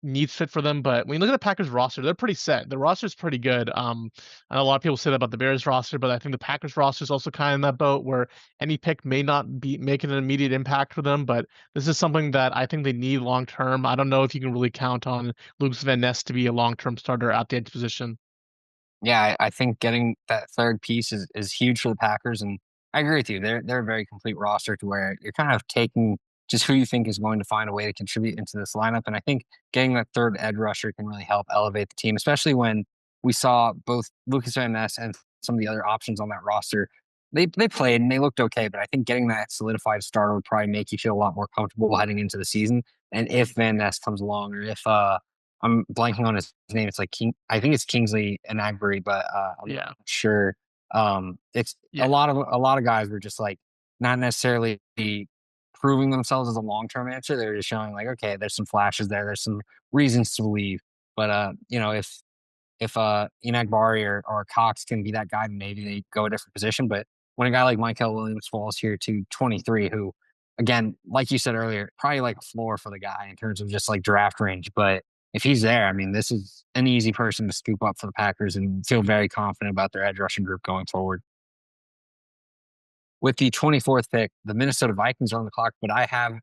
B: needs fit for them. But when you look at the Packers roster, they're pretty set. The roster is pretty good. I know a lot of people say that about the Bears roster, but I think the Packers roster is also kind of in that boat where any pick may not be making an immediate impact for them, but this is something that I think they need long term. I don't know if you can really count on Lucas Van Ness to be a long term starter at the edge position.
A: Yeah, I think getting that third piece is huge for the Packers, and I agree with you. They're a very complete roster to where you're kind of taking just who you think is going to find a way to contribute into this lineup. And I think getting that third edge rusher can really help elevate the team, especially when we saw both Lucas Van Ness and some of the other options on that roster. They played and they looked okay, but I think getting that solidified starter would probably make you feel a lot more comfortable heading into the season. And if Van Ness comes along, or if I'm blanking on his name. It's like I think it's Kingsley and Agbury, but I'm
B: Yeah.
A: not sure. It's
B: Yeah.
A: a lot of guys were just like not necessarily proving themselves as a long term answer. They're just showing like, okay, there's some flashes there. There's some reasons to believe. But if Enagbari or Cox can be that guy, then maybe they go a different position. But when a guy like Mykel Williams falls here to 23, who again, like you said earlier, probably like a floor for the guy in terms of just like draft range. But if he's there, I mean, this is an easy person to scoop up for the Packers and feel very confident about their edge rushing group going forward. With the 24th pick, the Minnesota Vikings are on the clock, but I have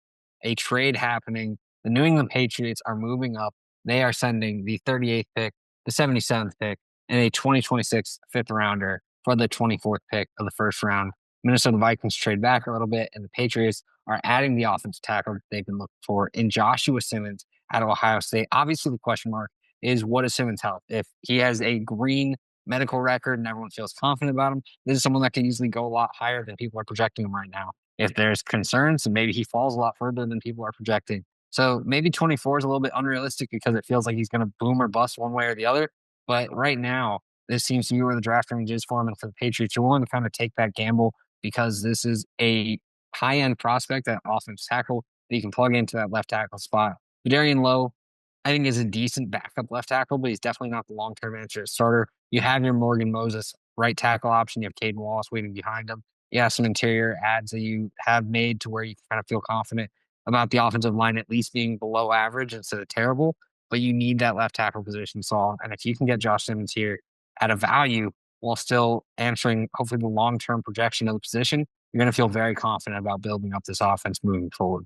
A: a trade happening. The New England Patriots are moving up. They are sending the 38th pick the 77th pick, and a 2026 fifth rounder for the 24th pick of the first round. Minnesota Vikings trade back a little bit, and the Patriots are adding the offensive tackle that they've been looking for in Joshua Simmons out of Ohio State. Obviously, the question mark is what is Simmons' health? If he has a green medical record and everyone feels confident about him, this is someone that can easily go a lot higher than people are projecting him right now. If there's concerns, then maybe he falls a lot further than people are projecting. So maybe 24 is a little bit unrealistic because it feels like he's going to boom or bust one way or the other. But right now, this seems to be where the draft range is for him. And for the Patriots, you're willing to kind of take that gamble because this is a high end prospect at offensive tackle that you can plug into that left tackle spot. Darian Lowe, I think, is a decent backup left tackle, but he's definitely not the long term answer at starter. You have your Morgan Moses right tackle option. You have Caden Wallace waiting behind him. You have some interior adds that you have made to where you kind of feel confident about the offensive line at least being below average instead of terrible. But you need that left tackle position solved. And if you can get Josh Simmons here at a value while still answering hopefully the long term projection of the position, you're going to feel very confident about building up this offense moving forward.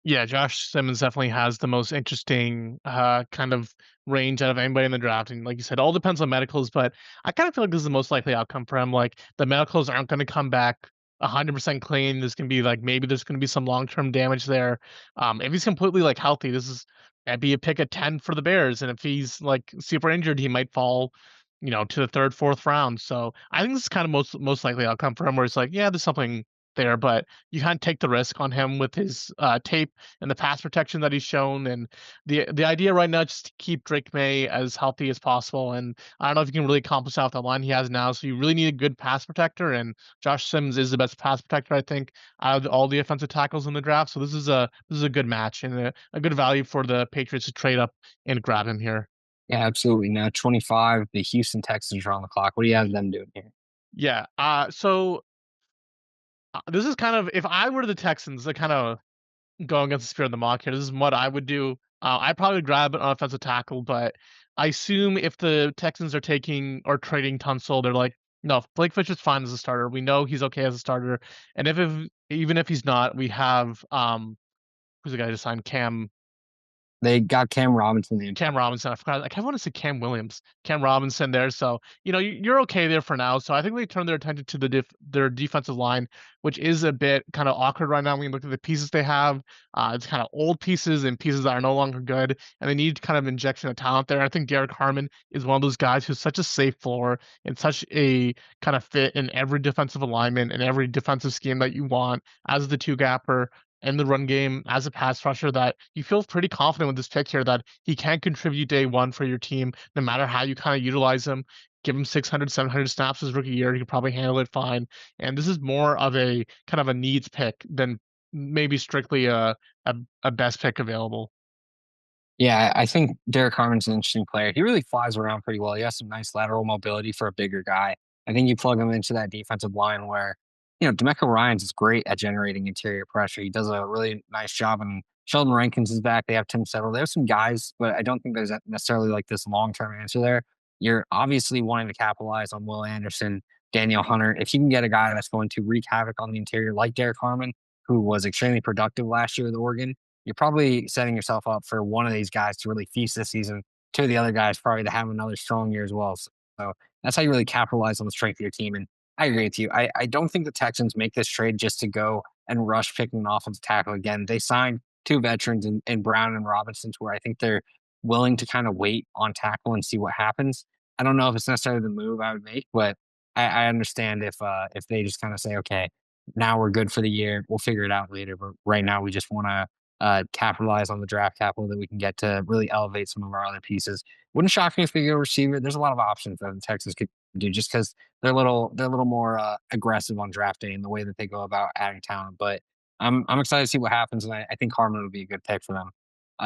B: Yeah, Josh Simmons definitely has the most interesting kind of range out of anybody in the draft. And like you said, all depends on medicals, but I kind of feel like this is the most likely outcome for him. Like the medicals aren't going to come back 100% clean. There's going to be like maybe there's going to be some long-term damage there. If he's completely like healthy, this is that'd be a pick at 10 for the Bears. And if he's like super injured, he might fall, to the third, fourth round. So I think this is kind of most likely outcome for him where it's like, yeah, there's something there, but you can't take the risk on him with his tape and the pass protection that he's shown. And the idea right now is just to keep Drake May as healthy as possible. And I don't know if you can really accomplish that with the line he has now. So you really need a good pass protector, and Josh Simmons is the best pass protector, I think, out of all the offensive tackles in the draft. So this is a good match and a good value for the Patriots to trade up and grab him here.
A: Yeah, absolutely. Now, 25, the Houston Texans are on the clock. What do you have them doing here?
B: Yeah. This is kind of if I were the Texans, to kind of going against the spirit of the mock here. This is what I would do. I'd probably grab an offensive tackle, but I assume if the Texans are taking or trading Tunsil, they're like, no, Blake Fisher's fine as a starter. We know he's okay as a starter, and if even if he's not, we have who's the guy to sign
A: They got Cam Robinson.
B: Cam Robinson. I forgot. I kind of want to say Cam Williams, Cam Robinson there. So you're okay there for now. So I think they turn their attention to their defensive line, which is a bit kind of awkward right now when you look at the pieces they have. It's kind of old pieces and pieces that are no longer good, and they need kind of injection of talent there. I think Derrick Harmon is one of those guys who's such a safe floor and such a kind of fit in every defensive alignment and every defensive scheme that you want as the two gapper in the run game as a pass rusher that you feel pretty confident with this pick here that he can contribute day one for your team, no matter how you kind of utilize him. Give him 600, 700 snaps his rookie year. He could probably handle it fine. And this is more of a kind of a needs pick than maybe strictly a best pick available.
A: Yeah, I think Derek Harmon's an interesting player. He really flies around pretty well. He has some nice lateral mobility for a bigger guy. I think you plug him into that defensive line where, D'Amico Ryans is great at generating interior pressure. He does a really nice job, and Sheldon Rankins is back. They have Tim Settle. They have some guys, but I don't think there's necessarily like this long-term answer there. You're obviously wanting to capitalize on Will Anderson, Daniel Hunter. If you can get a guy that's going to wreak havoc on the interior like Derek Harmon, who was extremely productive last year with Oregon, you're probably setting yourself up for one of these guys to really feast this season. Two of the other guys probably to have another strong year as well. So that's how you really capitalize on the strength of your team. And I agree with you. I don't think the Texans make this trade just to go and rush picking an offensive tackle again. They signed two veterans in Brown and Robinson to where I think they're willing to kind of wait on tackle and see what happens. I don't know if it's necessarily the move I would make, but I understand if they just kind of say, okay, now we're good for the year. We'll figure it out later. But right now we just want to capitalize on the draft capital that we can get to really elevate some of our other pieces. Wouldn't shock me if they go receiver. There's a lot of options that the Texans could do just because they're a little more aggressive on draft day in the way that they go about adding talent. But I'm excited to see what happens, and I think Harmon would be a good pick for them.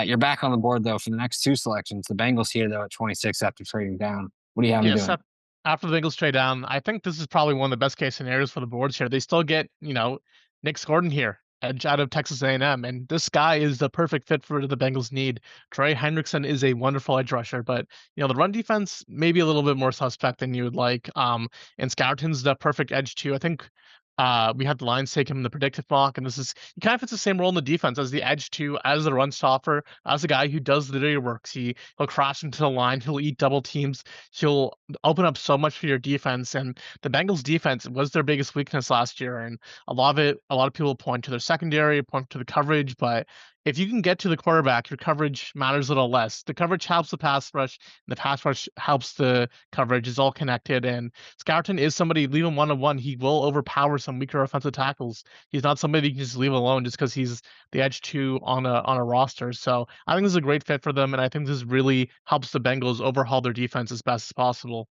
A: You're back on the board though for the next two selections. The Bengals here though at 26 after trading down. What do you have them
B: Yes,
A: doing?
B: after the Bengals trade down, I think this is probably one of the best case scenarios for the boards here. They still get, Nick Gordon here, edge out of Texas A&M, and this guy is the perfect fit for the Bengals need. Trey Hendrickson is a wonderful edge rusher, but the run defense may be a little bit more suspect than you would like. And Scouton's the perfect edge too. I think We had the Lions take him in the predictive mock, and this is he kind of fits the same role in the defense as the edge too, as the run stopper, as the guy who does the dirty work. He'll crash into the line, he'll eat double teams, he'll open up so much for your defense. And the Bengals defense was their biggest weakness last year, and a lot of people point to their secondary, point to the coverage, but if you can get to the quarterback, your coverage matters a little less. The coverage helps the pass rush, and the pass rush helps the coverage. It's all connected, and Scourton is somebody, leave him one-on-one, he will overpower some weaker offensive tackles. He's not somebody you can just leave alone just because he's the edge two on a roster. So I think this is a great fit for them, and I think this really helps the Bengals overhaul their defense as best as possible.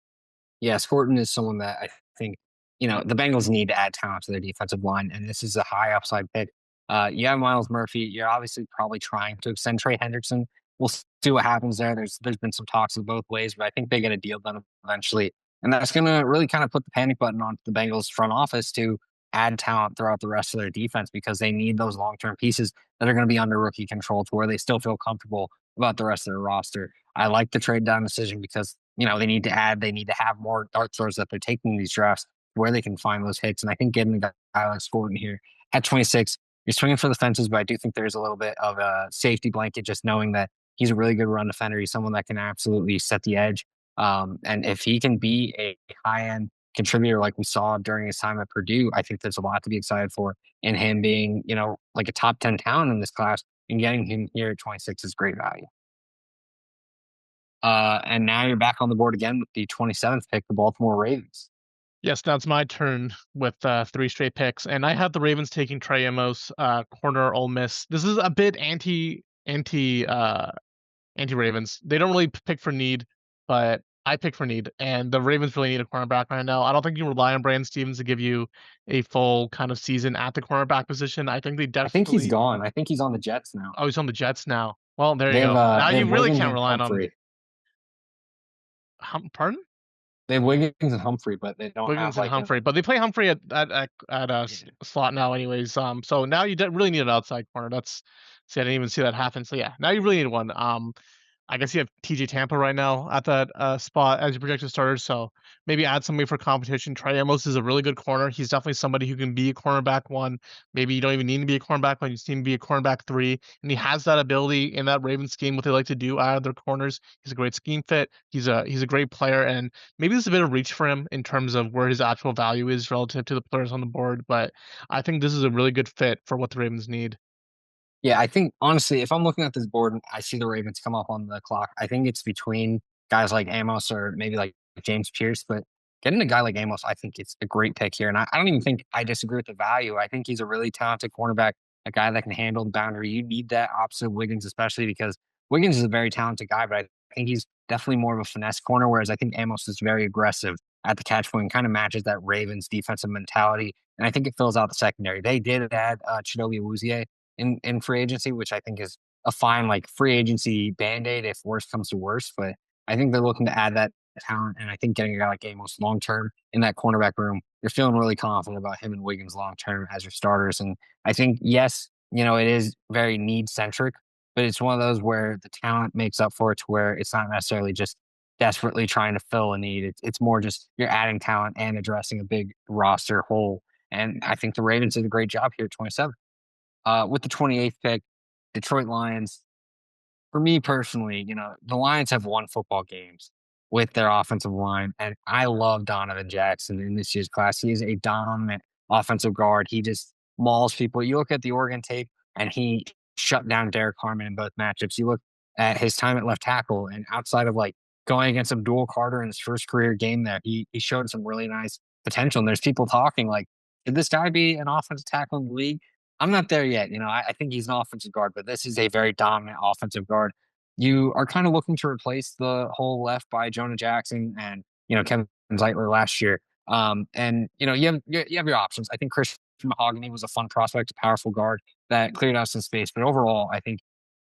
A: Yeah, Scourton is someone that I think, the Bengals need to add talent to their defensive line, and this is a high upside pick. You have Miles Murphy. You're obviously probably trying to extend Trey Hendrickson. We'll see what happens there. There's been some talks of both ways, but I think they get a deal done eventually. And that's going to really kind of put the panic button on the Bengals front office to add talent throughout the rest of their defense because they need those long term pieces that are going to be under rookie control to where they still feel comfortable about the rest of their roster. I like the trade down decision because they need to add, they need to have more dart throws that they're taking in these drafts where they can find those hits. And I think getting a guy like Gordon here at 26, you're swinging for the fences, but I do think there's a little bit of a safety blanket just knowing that he's a really good run defender. He's someone that can absolutely set the edge. And if he can be a high end contributor like we saw during his time at Purdue, I think there's a lot to be excited for. And him being, like a top 10 talent in this class and getting him here at 26 is great value. And now you're back on the board again with the 27th pick, the Baltimore Ravens.
B: Yes, now it's my turn with 3 straight picks, and I have the Ravens taking Trey Amos, corner Ole Miss. This is a bit anti Ravens. They don't really pick for need, but I pick for need, and the Ravens really need a cornerback right now. I don't think you rely on Brandon Stevens to give you a full kind of season at the cornerback position. I think they
A: I think he's
B: definitely.
A: gone. I think he's on the Jets now.
B: Oh, he's on the Jets now. Well, there you
A: They have
B: go. Now
A: they
B: you
A: have
B: really
A: Wiggins
B: can't
A: and
B: rely on him.
A: Humphrey.
B: Pardon?
A: They have Wiggins and Humphrey, but they don't have
B: Wiggins and
A: like
B: Humphrey, but they play Humphrey at slot now, anyways. So now you really need an outside corner. See, I didn't even see that happen. So yeah, now you really need one. I guess you have TJ Tampa right now at that spot as your projected starter. So maybe add somebody for competition. Trey Amos is a really good corner. He's definitely somebody who can be a cornerback one. Maybe you don't even need to be a cornerback one. You just need to be a cornerback 3. And he has that ability in that Ravens scheme, what they like to do out of their corners. He's a great scheme fit. He's a great player. And maybe there's a bit of reach for him in terms of where his actual value is relative to the players on the board. But I think this is a really good fit for what the Ravens need.
A: Yeah, I think honestly, if I'm looking at this board and I see the Ravens come up on the clock, I think it's between guys like Amos or maybe like James Pierce. But getting a guy like Amos, I think it's a great pick here. And I don't even think I disagree with the value. I think he's a really talented cornerback, a guy that can handle the boundary. You need that opposite of Wiggins, especially because Wiggins is a very talented guy, but I think he's definitely more of a finesse corner, whereas I think Amos is very aggressive at the catch point and kind of matches that Ravens defensive mentality. And I think it fills out the secondary. They did add Chidobe Awuzie in free agency, which I think is a fine like free agency band-aid if worse comes to worse. But I think they're looking to add that talent. And I think getting a guy like Amos long term in that cornerback room, you're feeling really confident about him and Wiggins long term as your starters. And I think, yes, it is very need centric, but it's one of those where the talent makes up for it to where it's not necessarily just desperately trying to fill a need. It's more just you're adding talent and addressing a big roster hole. And I think the Ravens did a great job here at 27. With the 28th pick, Detroit Lions. For me personally, the Lions have won football games with their offensive line, and I love Donovan Jackson in this year's class. He is a dominant offensive guard. He just mauls people. You look at the Oregon tape, and he shut down Derrick Harmon in both matchups. You look at his time at left tackle, and outside of like going against Abdul Carter in his first career game there, he showed some really nice potential. And there's people talking like, should this guy be an offensive tackle in the league? I'm not there yet. I think he's an offensive guard, but this is a very dominant offensive guard. You are kind of looking to replace the hole left by Jonah Jackson and, Kevin Zeitler last year. And, you have your options. I think Christian Mahogany was a fun prospect, a powerful guard that cleared out some space. But overall, I think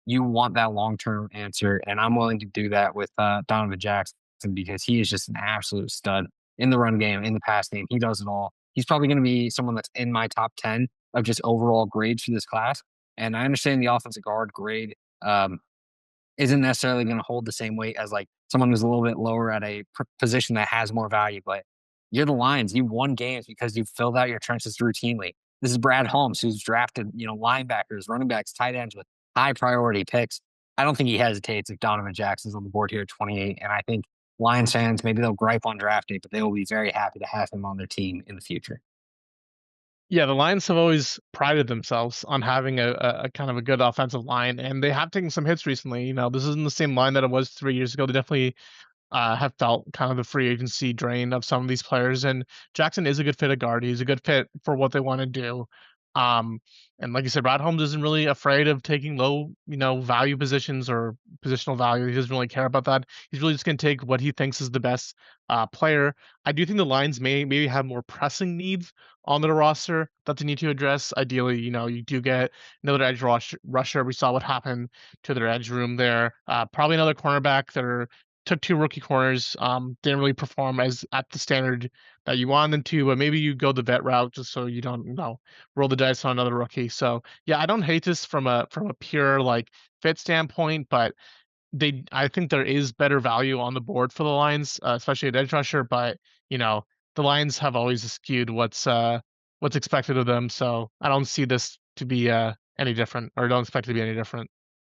A: you want that long-term answer. And I'm willing to do that with Donovan Jackson because he is just an absolute stud in the run game, in the pass game. He does it all. He's probably going to be someone that's in my top 10 of just overall grades for this class. And I understand the offensive guard grade isn't necessarily going to hold the same weight as like someone who's a little bit lower at a position that has more value. But You're the Lions. You won games because you filled out your trenches routinely. This is Brad Holmes, who's drafted, linebackers, running backs, tight ends with high priority picks. I don't think he hesitates if Donovan Jackson's on the board here at 28. And I think Lions fans, maybe they'll gripe on draft day, but they will be very happy to have him on their team in the future.
B: Yeah, the Lions have always prided themselves on having a kind of a good offensive line, and they have taken some hits recently. This isn't the same line that it was 3 years ago. They definitely have felt kind of the free agency drain of some of these players. And Jackson is a good fit at guard. He's a good fit for what they want to do. Um, and like you said, Brad Holmes isn't really afraid of taking low, value positions or positional value. He doesn't really care about that. He's really just going to take what he thinks is the best player. I do think the Lions may maybe have more pressing needs on their roster that they need to address. Ideally, you do get another rusher. We saw what happened to their edge room there. Probably another cornerback that are took two rookie corners, didn't really perform as at the standard that you want them to, but maybe you go the vet route just so you don't, roll the dice on another rookie. So yeah, I don't hate this from a pure like fit standpoint, but I think there is better value on the board for the Lions, especially at edge rusher, but you know, the Lions have always skewed what's expected of them. So I don't see this to be any different, or don't expect it to be any different.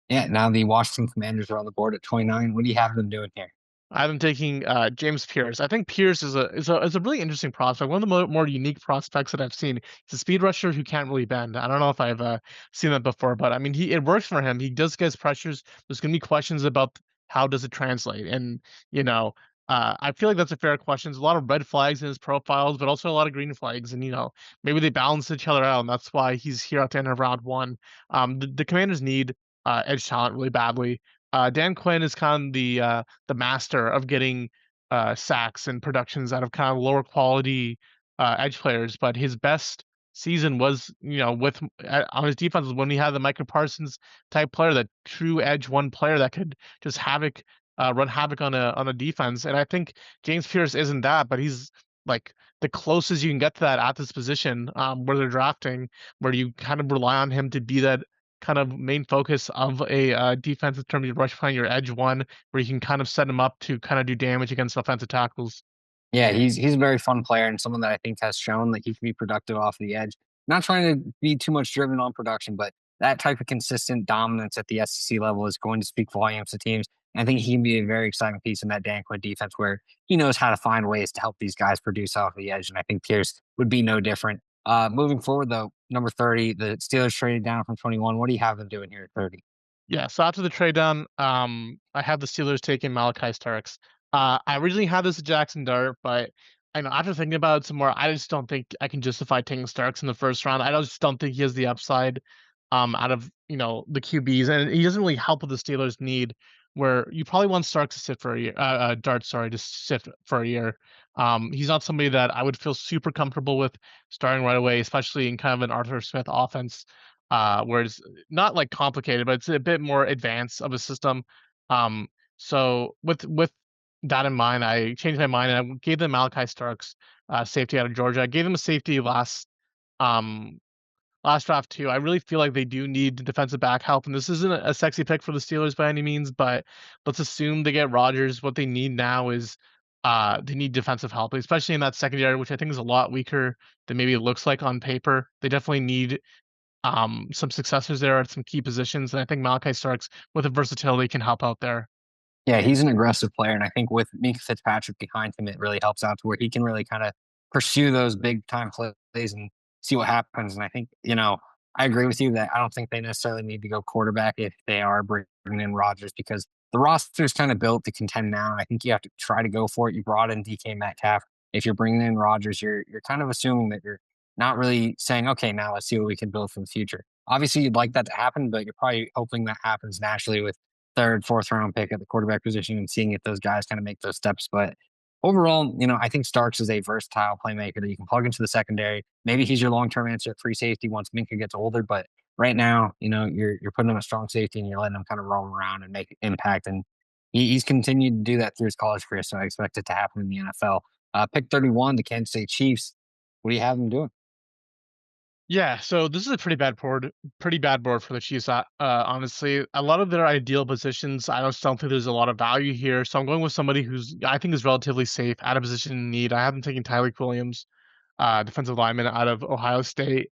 A: Yeah, now the Washington Commanders are on the board at 29. What do you have them doing here?
B: I'm taking James Pierce. I think Pierce is a really interesting prospect. One of the more unique prospects that I've seen. He's a speed rusher who can't really bend. I don't know if I've seen that before, but I mean, it works for him. He does get his pressures. There's going to be questions about how does it translate, and you know, I feel like that's a fair question. There's a lot of red flags in his profiles, but also a lot of green flags, and maybe they balance each other out, and that's why he's here at the end of round one. The Commanders need edge talent really badly. Dan Quinn is kind of the master of getting sacks and productions out of kind of lower quality edge players. But his best season was, with on his defense when he had the Micah Parsons type player, that true edge one player that could just run havoc on a defense. And I think James Pierce isn't that, but he's like the closest you can get to that at this position, where they're drafting, where you kind of rely on him to be that kind of main focus of a defense in terms of rush playing your edge one, where you can kind of set him up to kind of do damage against offensive tackles.
A: Yeah, he's a very fun player and someone that I think has shown that he can be productive off the edge. Not trying to be too much driven on production, but that type of consistent dominance at the SEC level is going to speak volumes to teams. And I think he can be a very exciting piece in that Dan Quinn defense where he knows how to find ways to help these guys produce off the edge. And I think Pierce would be no different. Moving forward, though, number 30, the Steelers traded down from 21. What do you have them doing here at 30?
B: Yeah, so after the trade down, I have the Steelers taking Malachi Starks. I originally had this at Jackson Dart, but I know after thinking about it some more, I just don't think I can justify taking Starks in the first round. Just don't think he has the upside out of the QBs, and he doesn't really help with the Steelers' need. Where you probably want Starks to sit for a year, Dart, sorry, to sit for a year. He's not somebody that I would feel super comfortable with starting right away, especially in kind of an Arthur Smith offense, where it's not like complicated, but it's a bit more advanced of a system. Um, so with that in mind, I changed my mind and I gave them Malachi Starks, safety out of Georgia. I gave them a safety um last draft too. I really feel like they do need defensive back help, and this isn't a sexy pick for the Steelers by any means, but let's assume they get Rodgers. What they need now is they need defensive help, especially in that secondary, which I think is a lot weaker than maybe it looks like on paper. They definitely need some successors there at some key positions, and I think Malachi Starks with the versatility can help out there.
A: Yeah, he's an aggressive player, and I think with Minka Fitzpatrick behind him, it really helps out to where he can really kind of pursue those big time plays and see what happens. And I think I agree with you that I don't think they necessarily need to go quarterback if they are bringing in Rodgers because the roster is kind of built to contend now. I think you have to try to go for it. You brought in DK Metcalf. If you're bringing in Rodgers, you're kind of assuming that you're not really saying, okay, now let's see what we can build for the future. Obviously, you'd like that to happen, but you're probably hoping that happens naturally with third, fourth round pick at the quarterback position and seeing if those guys kind of make those steps. But overall, I think Starks is a versatile playmaker that you can plug into the secondary. Maybe he's your long term answer at free safety once Minka gets older. But right now, you're putting him a strong safety and you're letting him kind of roam around and make impact. And he's continued to do that through his college career. So I expect it to happen in the NFL. Pick 31, the Kansas State Chiefs. What do you have them doing?
B: Yeah, so this is a pretty bad board for the Chiefs. Honestly, a lot of their ideal positions, I just don't think there's a lot of value here. So I'm going with somebody who's I think is relatively safe at a position in need. I haven't taken Tyreek Williams, defensive lineman out of Ohio State.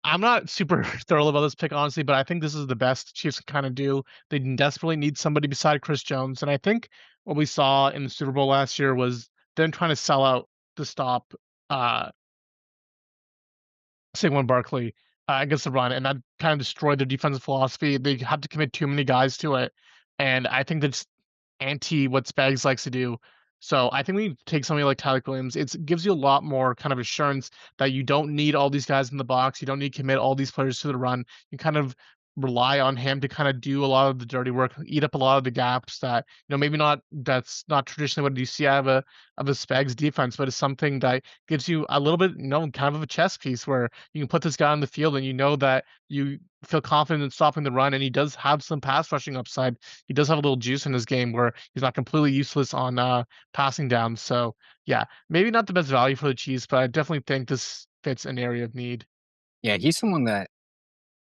B: I'm not super thrilled about this pick, honestly, but I think this is the best Chiefs can kind of do. They desperately need somebody beside Chris Jones, and I think what we saw in the Super Bowl last year was them trying to sell out to stop uh Saquon Barkley against the run, and that kind of destroyed their defensive philosophy. They had to commit too many guys to it, and I think that's anti what Spags likes to do. So I think we take somebody like Tyler Williams. It gives you a lot more kind of assurance that you don't need all these guys in the box. You don't need to commit all these players to the run. You kind of rely on him to kind of do a lot of the dirty work, eat up a lot of the gaps that maybe not that's not traditionally what you see out of a Spags defense, but it's something that gives you a little bit, kind of a chess piece where you can put this guy on the field and you know that you feel confident in stopping the run, and he does have some pass rushing upside. He does have a little juice in his game where he's not completely useless on passing down. So yeah, maybe not the best value for the Chiefs, but I definitely think this fits an area of need.
A: Yeah, he's someone that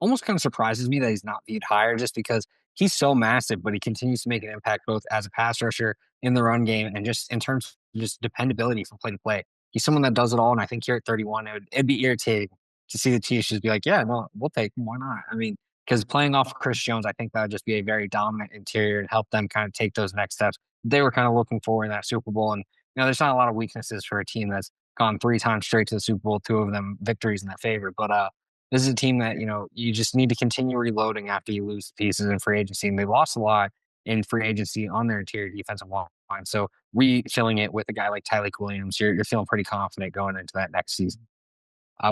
A: almost kind of surprises me that he's not viewed higher just because he's so massive, but he continues to make an impact both as a pass rusher in the run game and just in terms of just dependability from play to play. He's someone that does it all. And I think here at 31, it'd be irritating to see the Chiefs just be like, yeah, no, we'll take him. Why not? I mean, because playing off of Chris Jones, I think that would just be a very dominant interior and help them kind of take those next steps. They were kind of looking for in that Super Bowl. And, there's not a lot of weaknesses for a team that's gone 3 times straight to the Super Bowl, 2 of them victories in that favor. But this is a team that, you just need to continue reloading after you lose pieces in free agency. And they lost a lot in free agency on their interior defensive line. So refilling it with a guy like Tyleik Williams, you're feeling pretty confident going into that next season.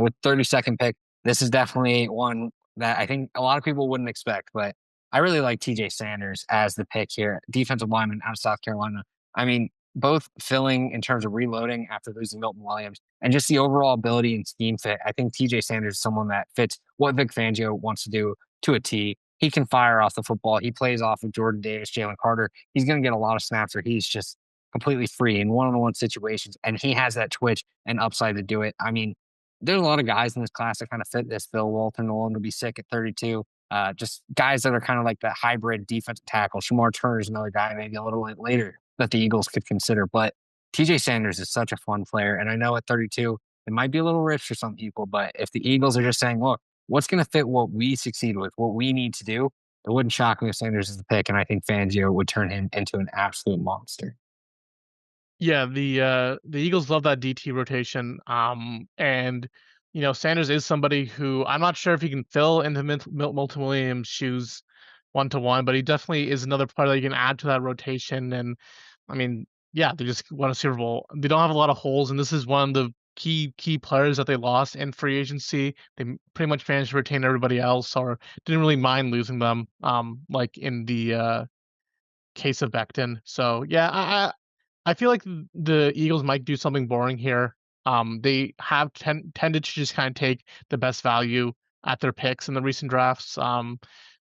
A: With 32nd pick, this is definitely one that I think a lot of people wouldn't expect, but I really like TJ Sanders as the pick here, defensive lineman out of South Carolina. I mean, both filling in terms of reloading after losing Milton Williams and just the overall ability and scheme fit. I think TJ Sanders is someone that fits what Vic Fangio wants to do to a T. He can fire off the football. He plays off of Jordan Davis, Jalen Carter. He's going to get a lot of snaps where he's just completely free in one-on-one situations, and he has that twitch and upside to do it. I mean, there's a lot of guys in this class that kind of fit this bill. Walter Nolan will be sick at 32. Just guys that are kind of like the hybrid defensive tackle. Shamar Turner is another guy, maybe a little bit later that the Eagles could consider. But TJ Sanders is such a fun player. And I know at 32, it might be a little rich for some people, but if the Eagles are just saying, look, what's going to fit what we succeed with, what we need to do, it wouldn't shock me if Sanders is the pick. And I think Fangio would turn him into an absolute monster.
B: Yeah, the Eagles love that DT rotation. And Sanders is somebody who I'm not sure if he can fill into Milton Williams' shoes 1-to-1, but he definitely is another player that you can add to that rotation. And I mean, yeah, they just won a Super Bowl. They don't have a lot of holes, and this is one of the key players that they lost in free agency. They pretty much managed to retain everybody else, or didn't really mind losing them. Like in the case of Becton. So yeah, I feel like the Eagles might do something boring here. They have tended to just kind of take the best value at their picks in the recent drafts.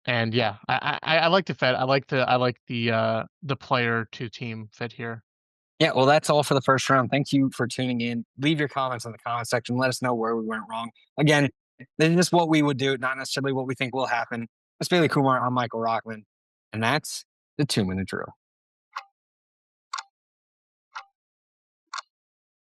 B: And yeah, I like the fit. I like the player to team fit here.
A: Yeah, well, that's all for the first round. Thank you for tuning in. Leave your comments in the comment section. Let us know where we went wrong. Again, this is just what we would do, not necessarily what we think will happen. That's Bailey Kumar. I'm Michael Rochman. And that's the 2-minute drill.